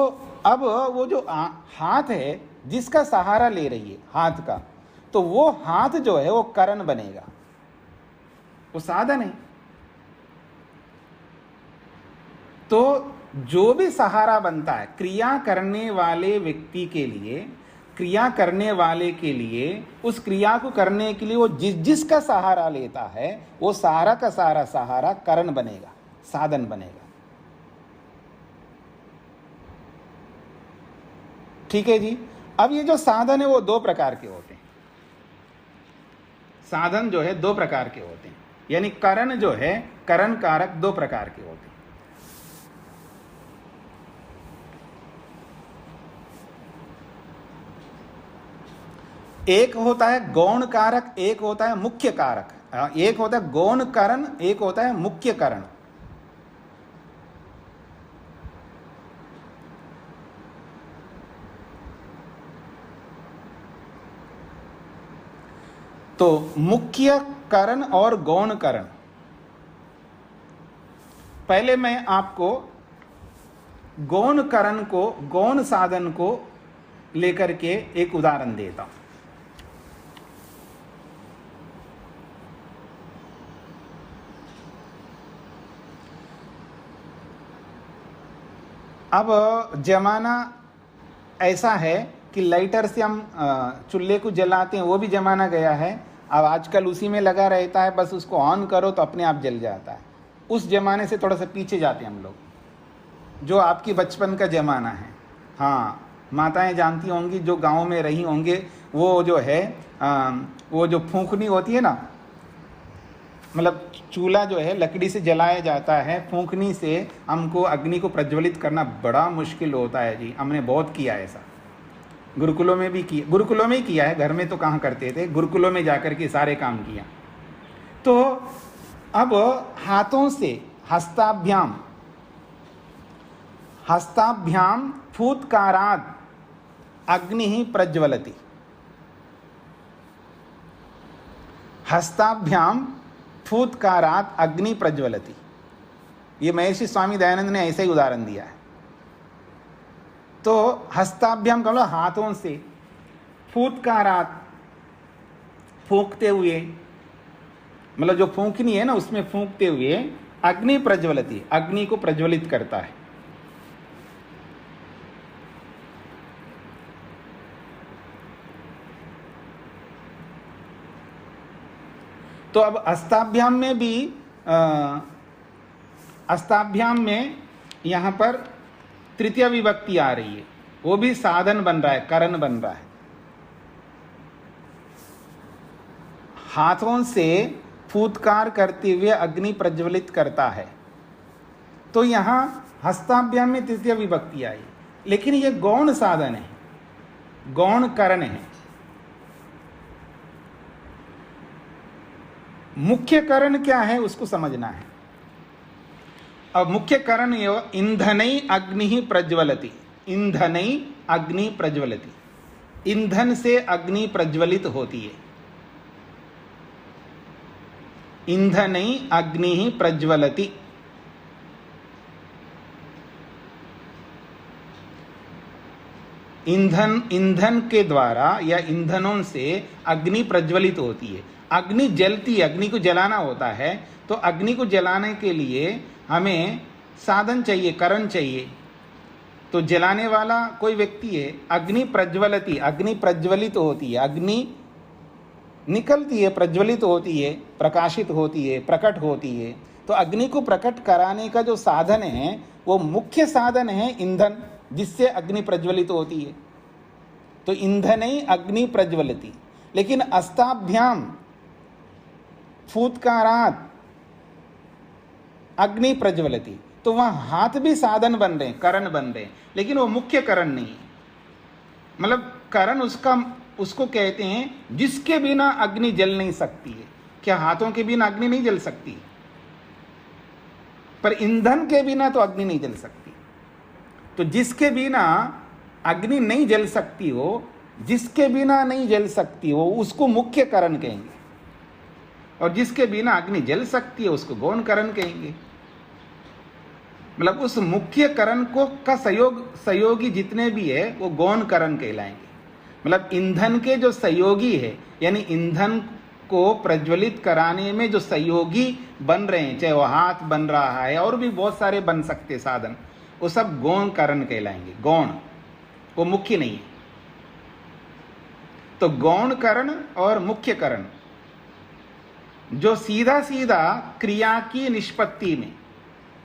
अब वो जो हाथ है जिसका सहारा ले रही है हाथ का, तो वो हाथ जो है वो करण बनेगा, वो साधन है। तो जो भी सहारा बनता है क्रिया करने वाले व्यक्ति के लिए, क्रिया करने वाले के लिए, उस क्रिया को करने के लिए वो जिसका सहारा लेता है, वो सारा का सारा सहारा करण बनेगा, साधन बनेगा, ठीक है जी। अब ये जो साधन है वो दो प्रकार के होते हैं। साधन जो है दो प्रकार के होते हैं, यानी करण जो है, करण कारक दो प्रकार के होते हैं। एक होता है गौण कारक, एक होता है मुख्य कारक। एक होता है गौण करण, एक होता है मुख्य करण। तो मुख्य करण और गौण करण, पहले मैं आपको गौण करण को, गौण साधन को लेकर के एक उदाहरण देता हूं। अब जमाना ऐसा है कि लाइटर से हम चूल्हे को जलाते हैं, वो भी जमाना गया है। अब आजकल उसी में लगा रहता है, बस उसको ऑन करो तो अपने आप जल जाता है। उस जमाने से थोड़ा सा पीछे जाते हैं हम लोग, जो आपकी बचपन का ज़माना है। हाँ, माताएं जानती होंगी, जो गांव में रही होंगे, वो जो है वो जो फूंकनी होती है ना, मतलब चूल्हा जो है लकड़ी से जलाया जाता है, फूंकनी से हमको अग्नि को प्रज्वलित करना बड़ा मुश्किल होता है जी। हमने बहुत किया ऐसा, गुरुकुलों में भी किया, गुरुकुलों में ही किया है, घर में तो कहाँ करते थे, गुरुकुलों में जाकर के सारे काम किया। तो अब हाथों से हस्ताभ्याम फूत्कारात् अग्नि ही प्रज्वलति। हस्ताभ्याम फूत्कारात् अग्नि प्रज्वलति। ये महर्षि स्वामी दयानंद ने ऐसा ही उदाहरण दिया है। तो हस्ताभ्याम का मतलब हाथों से, फूत्कारात् फूंकते हुए, मतलब जो फूंकनी है ना उसमें फूंकते हुए, अग्नि प्रज्वलति, अग्नि को प्रज्वलित करता है। तो अब अस्ताभ्याम में भी अस्ताभ्याम में यहाँ पर तृतीय विभक्ति आ रही है, वो भी साधन बन रहा है, कारण बन रहा है। हाथों से फूत्कार करते हुए अग्नि प्रज्वलित करता है। तो यहाँ हस्ताभ्याम में तृतीय विभक्ति आई, लेकिन ये गौण साधन है, गौण करण है। मुख्य करण क्या है उसको समझना है। अब मुख्य करण ये ईंधनई अग्नि प्रज्वलति, ईंधनई अग्नि प्रज्वलति, ईंधन से अग्नि प्रज्वलित होती है। ईंधनई अग्नि प्रज्वलति, ईंधन के द्वारा या ईंधनों से अग्नि प्रज्वलित होती है। अग्नि जलती है, अग्नि को जलाना होता है, तो अग्नि को जलाने के लिए हमें साधन चाहिए, करण चाहिए। तो जलाने वाला कोई व्यक्ति है, अग्नि प्रज्वलति, अग्नि प्रज्वलित होती है, अग्नि निकलती है, प्रज्वलित होती है, प्रकाशित होती है, प्रकट होती है। तो अग्नि को प्रकट कराने का जो साधन है वो मुख्य साधन है ईंधन, जिससे अग्नि प्रज्वलित होती है। तो ईंधन ही अग्नि प्रज्वलति। लेकिन अस्ताभ्याम फूत्कारात् अग्नि प्रज्वलति, तो वहाँ हाथ भी साधन बन रहे हैं, करण बन रहे हैं, लेकिन वो मुख्य करण नहीं है। मतलब करण उसको कहते हैं जिसके बिना अग्नि जल नहीं सकती है। क्या हाथों के बिना अग्नि नहीं जल सकती? पर ईंधन के बिना तो अग्नि नहीं जल सकती। तो जिसके बिना अग्नि नहीं जल सकती हो, जिसके बिना नहीं जल सकती हो, उसको मुख्य करण कहेंगे, और जिसके बिना अग्नि जल सकती है उसको गौण करण कहेंगे। मतलब उस मुख्य करण को का सहयोगी जितने भी है वो गौण करण कहलाएंगे। मतलब ईंधन के जो सहयोगी है, यानी ईंधन को प्रज्वलित कराने में जो सहयोगी बन रहे हैं, चाहे वो हाथ बन रहा है और भी बहुत सारे बन सकते साधन, वो सब गौण करण कहलाएंगे। गौण, वो मुख्य नहीं है। तो गौण करण और मुख्य करण जो सीधा सीधा क्रिया की निष्पत्ति में,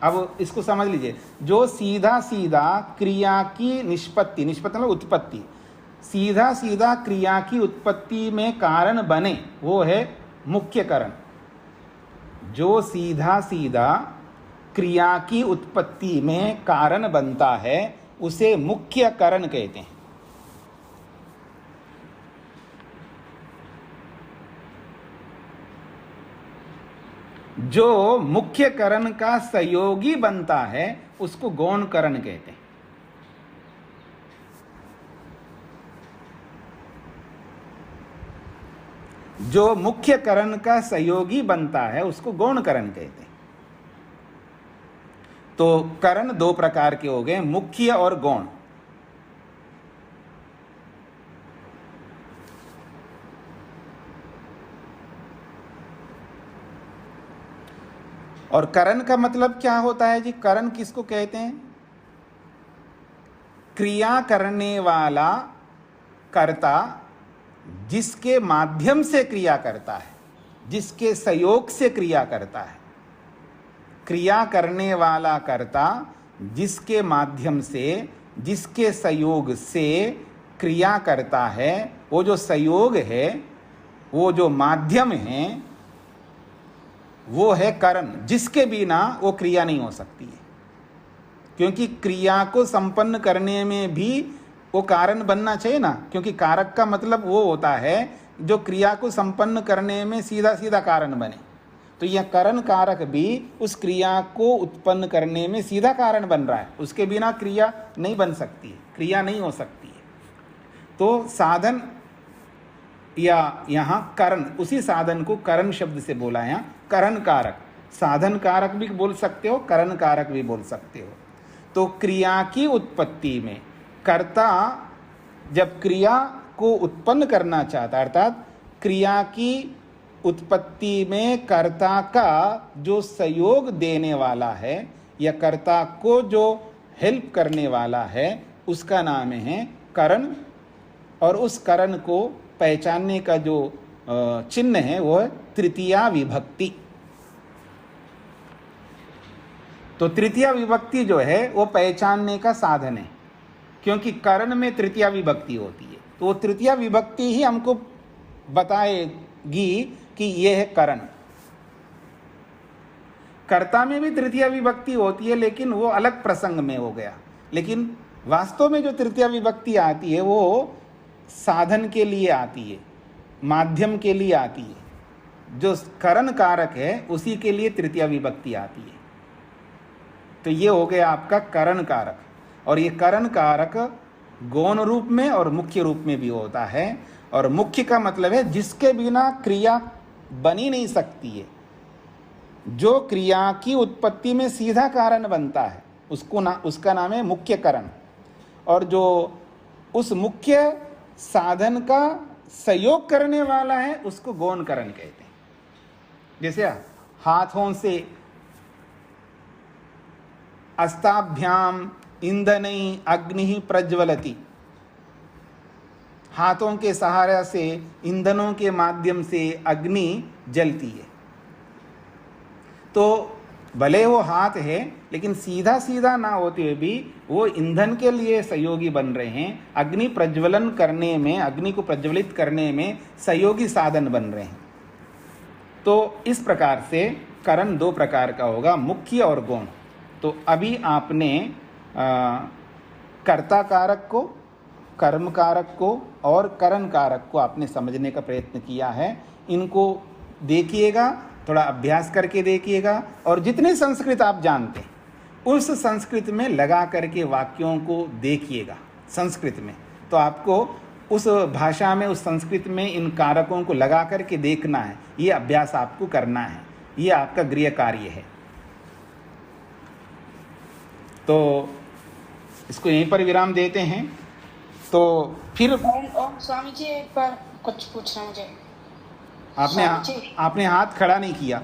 अब इसको समझ लीजिए, जो सीधा सीधा क्रिया की निष्पत्ति मतलब उत्पत्ति, सीधा सीधा क्रिया की उत्पत्ति में कारण बने, वो है मुख्य करण। जो सीधा सीधा क्रिया की उत्पत्ति में कारण बनता है उसे मुख्य करण कहते हैं। जो मुख्य करण का सहयोगी बनता है उसको गौण करण कहते हैं। जो मुख्य करण का सहयोगी बनता है उसको गौण करण कहते हैं। तो करण दो प्रकार के हो गए, मुख्य और गौण। और करण का मतलब क्या होता है जी? करण किसको कहते हैं? क्रिया करने वाला कर्ता जिसके माध्यम से क्रिया करता है, जिसके सहयोग से क्रिया करता है। क्रिया करने वाला कर्ता जिसके माध्यम से, जिसके सहयोग से क्रिया करता है, वो जो सहयोग है, वो जो माध्यम है, वो है करण, जिसके बिना वो क्रिया नहीं हो सकती है। क्योंकि क्रिया को संपन्न करने में भी वो कारण बनना चाहिए ना, क्योंकि कारक का मतलब वो होता है जो क्रिया को संपन्न करने में सीधा सीधा कारण बने। तो यह करण कारक भी उस क्रिया को उत्पन्न करने में सीधा कारण बन रहा है, उसके बिना क्रिया नहीं बन सकती है, क्रिया नहीं हो सकती है। तो साधन या यहाँ करण, उसी साधन को करण शब्द से बोला है, यहाँ करण कारक। साधन कारक भी बोल सकते हो, करण कारक भी बोल सकते हो। तो क्रिया की उत्पत्ति में कर्ता जब क्रिया को उत्पन्न करना चाहता, अर्थात क्रिया की उत्पत्ति में कर्ता का जो सहयोग देने वाला है या कर्ता को जो हेल्प करने वाला है, उसका नाम है करण। और उस करण को पहचानने का जो चिन्ह है वो है तृतीया विभक्ति। तो तृतीया विभक्ति जो है वो पहचानने का साधन है, क्योंकि करण में तृतीया विभक्ति होती है। तो वो तृतीया विभक्ति ही हमको बताएगी कि ये है करण। कर्ता में भी तृतीया विभक्ति होती है, लेकिन वो अलग प्रसंग में हो गया। लेकिन वास्तव में जो तृतीया विभक्ति आती है वो साधन के लिए आती है, माध्यम के लिए आती है। जो करण कारक है उसी के लिए तृतीया विभक्ति आती है। तो ये हो गया आपका करण कारक। और ये करण कारक गौण रूप में और मुख्य रूप में भी होता है। और मुख्य का मतलब है जिसके बिना क्रिया बनी नहीं सकती है, जो क्रिया की उत्पत्ति में सीधा कारण बनता है, उसका नाम है मुख्य करण। और जो उस मुख्य साधन का सहयोग करने वाला है उसको गौण करण कहते हैं। जैसे हाथों से अस्ताभ्याम ईंधनई अग्नि प्रज्वलति, हाथों के सहारा से, ईंधनों के माध्यम से अग्नि जलती है। तो भले वो हाथ है, लेकिन सीधा सीधा ना होते हुए भी वो ईंधन के लिए सहयोगी बन रहे हैं। अग्नि प्रज्वलन करने में, अग्नि को प्रज्वलित करने में सहयोगी साधन बन रहे हैं। तो इस प्रकार से करण दो प्रकार का होगा, मुख्य और गौण। तो अभी आपने कर्ता कारक को, कर्म कारक को और करण कारक को आपने समझने का प्रयत्न किया है। इनको देखिएगा, थोड़ा अभ्यास करके देखिएगा, और जितने संस्कृत आप जानते हैं उस संस्कृत में लगा करके वाक्यों को देखिएगा संस्कृत में। तो आपको उस भाषा में, उस संस्कृत में इन कारकों को लगा करके देखना है। ये अभ्यास आपको करना है, ये आपका गृह कार्य है। तो इसको यहीं पर विराम देते हैं। तो फिर ओम स्वामी जी, एक बार कुछ पूछना मुझे। आपने हाथ खड़ा नहीं किया।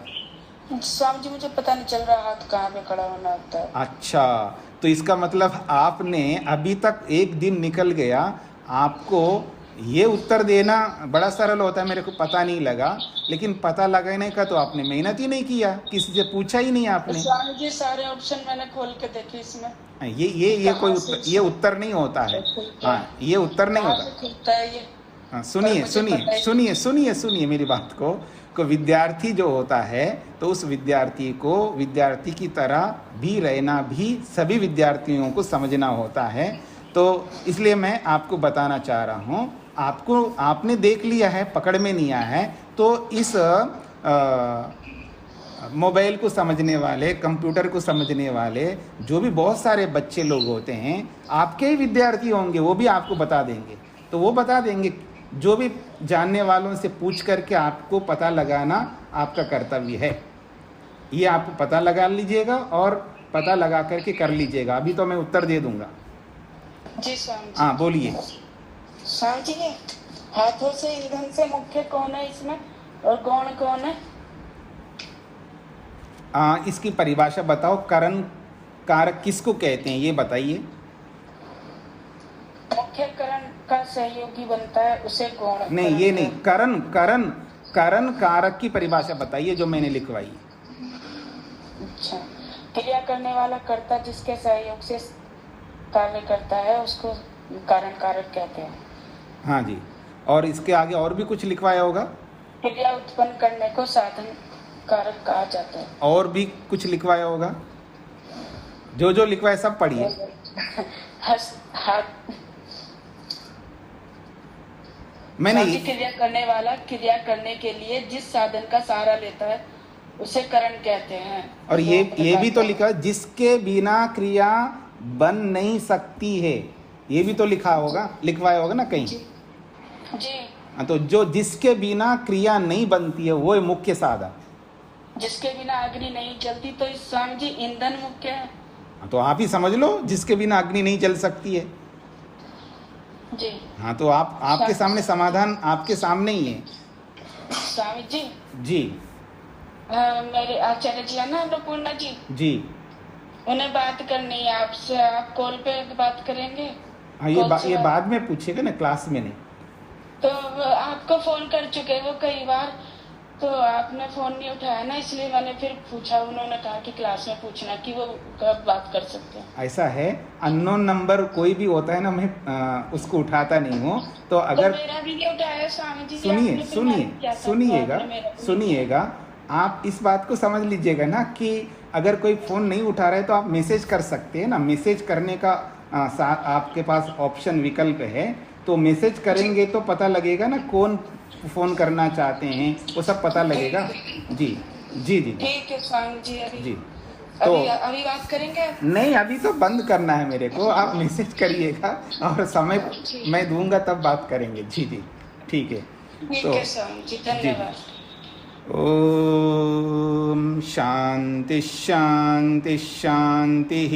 स्वामी जी, मुझे पता नहीं चल रहा हाथ कहाँ पे खड़ा होना होता है। अच्छा, तो इसका मतलब आपने अभी तक एक दिन निकल गया, आपको ये उत्तर देना बड़ा सरल होता है, मेरे को पता नहीं लगा, लेकिन पता लगाने का तो आपने मेहनत ही नहीं किया, किसी से पूछा ही नहीं आपने। स्वामी जी, सारे ऑप्शन मैंने खोल के देखे इसमें। ये कोई उत्तर, ये उत्तर नहीं होता है। हाँ, ये उत्तर नहीं होता है। हाँ, सुनिए मेरी बात को विद्यार्थी जो होता है, तो उस विद्यार्थी को विद्यार्थी की तरह भी रहना भी सभी विद्यार्थियों को समझना होता है। तो इसलिए मैं आपको बताना चाह रहा हूँ, आपने देख लिया है, पकड़ में नहीं आया है, तो इस मोबाइल को समझने वाले, कंप्यूटर को समझने वाले जो भी बहुत सारे बच्चे लोग होते हैं, आपके ही विद्यार्थी होंगे, वो भी आपको बता देंगे। तो वो बता देंगे, जो भी जानने वालों से पूछ करके आपको पता लगाना आपका कर्तव्य है। ये आप पता लगा लीजिएगा और पता लगा करके कर लीजिएगा। अभी तो मैं उत्तर दे दूंगा जी स्वामी जी। हाँ, बोलिए स्वामी जी। हाथों से ईंधन से मुख्य कौन है इसमें, और गौण कौन है? इसकी परिभाषा बताओ, करण कारक किसको कहते हैं ये बताइए। मुख्य करण का सहयोगी बनता है उसे गौण। नहीं ये नहीं, करण करण करण कारक की परिभाषा बताइए जो मैंने लिखवाई। अच्छा, क्रिया करने वाला कर्ता जिसके सहयोग से कार्य करता है उसको कारण कारक कहते हैं। हाँ जी, और इसके आगे और भी कुछ लिखवाया होगा। क्रिया उत्पन्न करने को साधन कारक कहा जाता है। और भी कुछ लिखवाया होगा, जो जो लिखवाया सब पढ़िए। मैंने क्रिया करने वाला क्रिया करने के लिए जिस साधन का सहारा लेता है उसे करण कहते हैं। और ये भी तो लिखा, जिसके बिना क्रिया बन नहीं सकती है, ये भी तो लिखा होगा, लिखवाया होगा ना कहीं। जी। तो जो जिसके बिना क्रिया नहीं बनती है वो है मुख्य साधन। जिसके बिना अग्नि नहीं जलती तो इस स्वामी जी ईंधन मुख्य है। तो आप ही समझ लो, जिसके बिना अग्नि नहीं जल सकती है। जी। हाँ, तो आपके सामने समाधान आपके सामने ही है। स्वामी जी। जी। मेरे आचार्य जी है ना अन्नपूर्णा जी जी, उन्हें बात करनी है आपसे, आप कॉल पे बात करेंगे। हाँ ये बाद में पूछेगा ना, क्लास में नहीं। तो आपको फोन कर चुके वो कई बार, तो आपने फोन नहीं उठाया ना, इसलिए मैंने फिर पूछा। उन्होंने कहा कि क्लास में पूछना कि वो कब बात कर सकते हैं। ऐसा है, अननोन नंबर कोई भी होता है ना, मैं उसको उठाता नहीं हूँ। तो अगर तो मेरा भी नहीं उठाया स्वामी जी। सुनिएगा, आप इस बात को समझ लीजिएगा ना कि अगर कोई फ़ोन नहीं उठा रहा है तो आप मैसेज कर सकते हैं ना। मैसेज करने का आपके पास ऑप्शन विकल्प है, तो मैसेज करेंगे तो पता लगेगा ना कौन फ़ोन करना चाहते हैं, वो सब पता लगेगा। जी जी जी ठीक है स्वामी जी। अभी जी, तो अभी बात करेंगे? नहीं, अभी तो बंद करना है मेरे को। आप मैसेज करिएगा और समय मैं दूंगा तब बात करेंगे। जी जी ठीक है। ठीक तो है स्वामी जी, धन्यवाद। ओम शांति शांति शांति।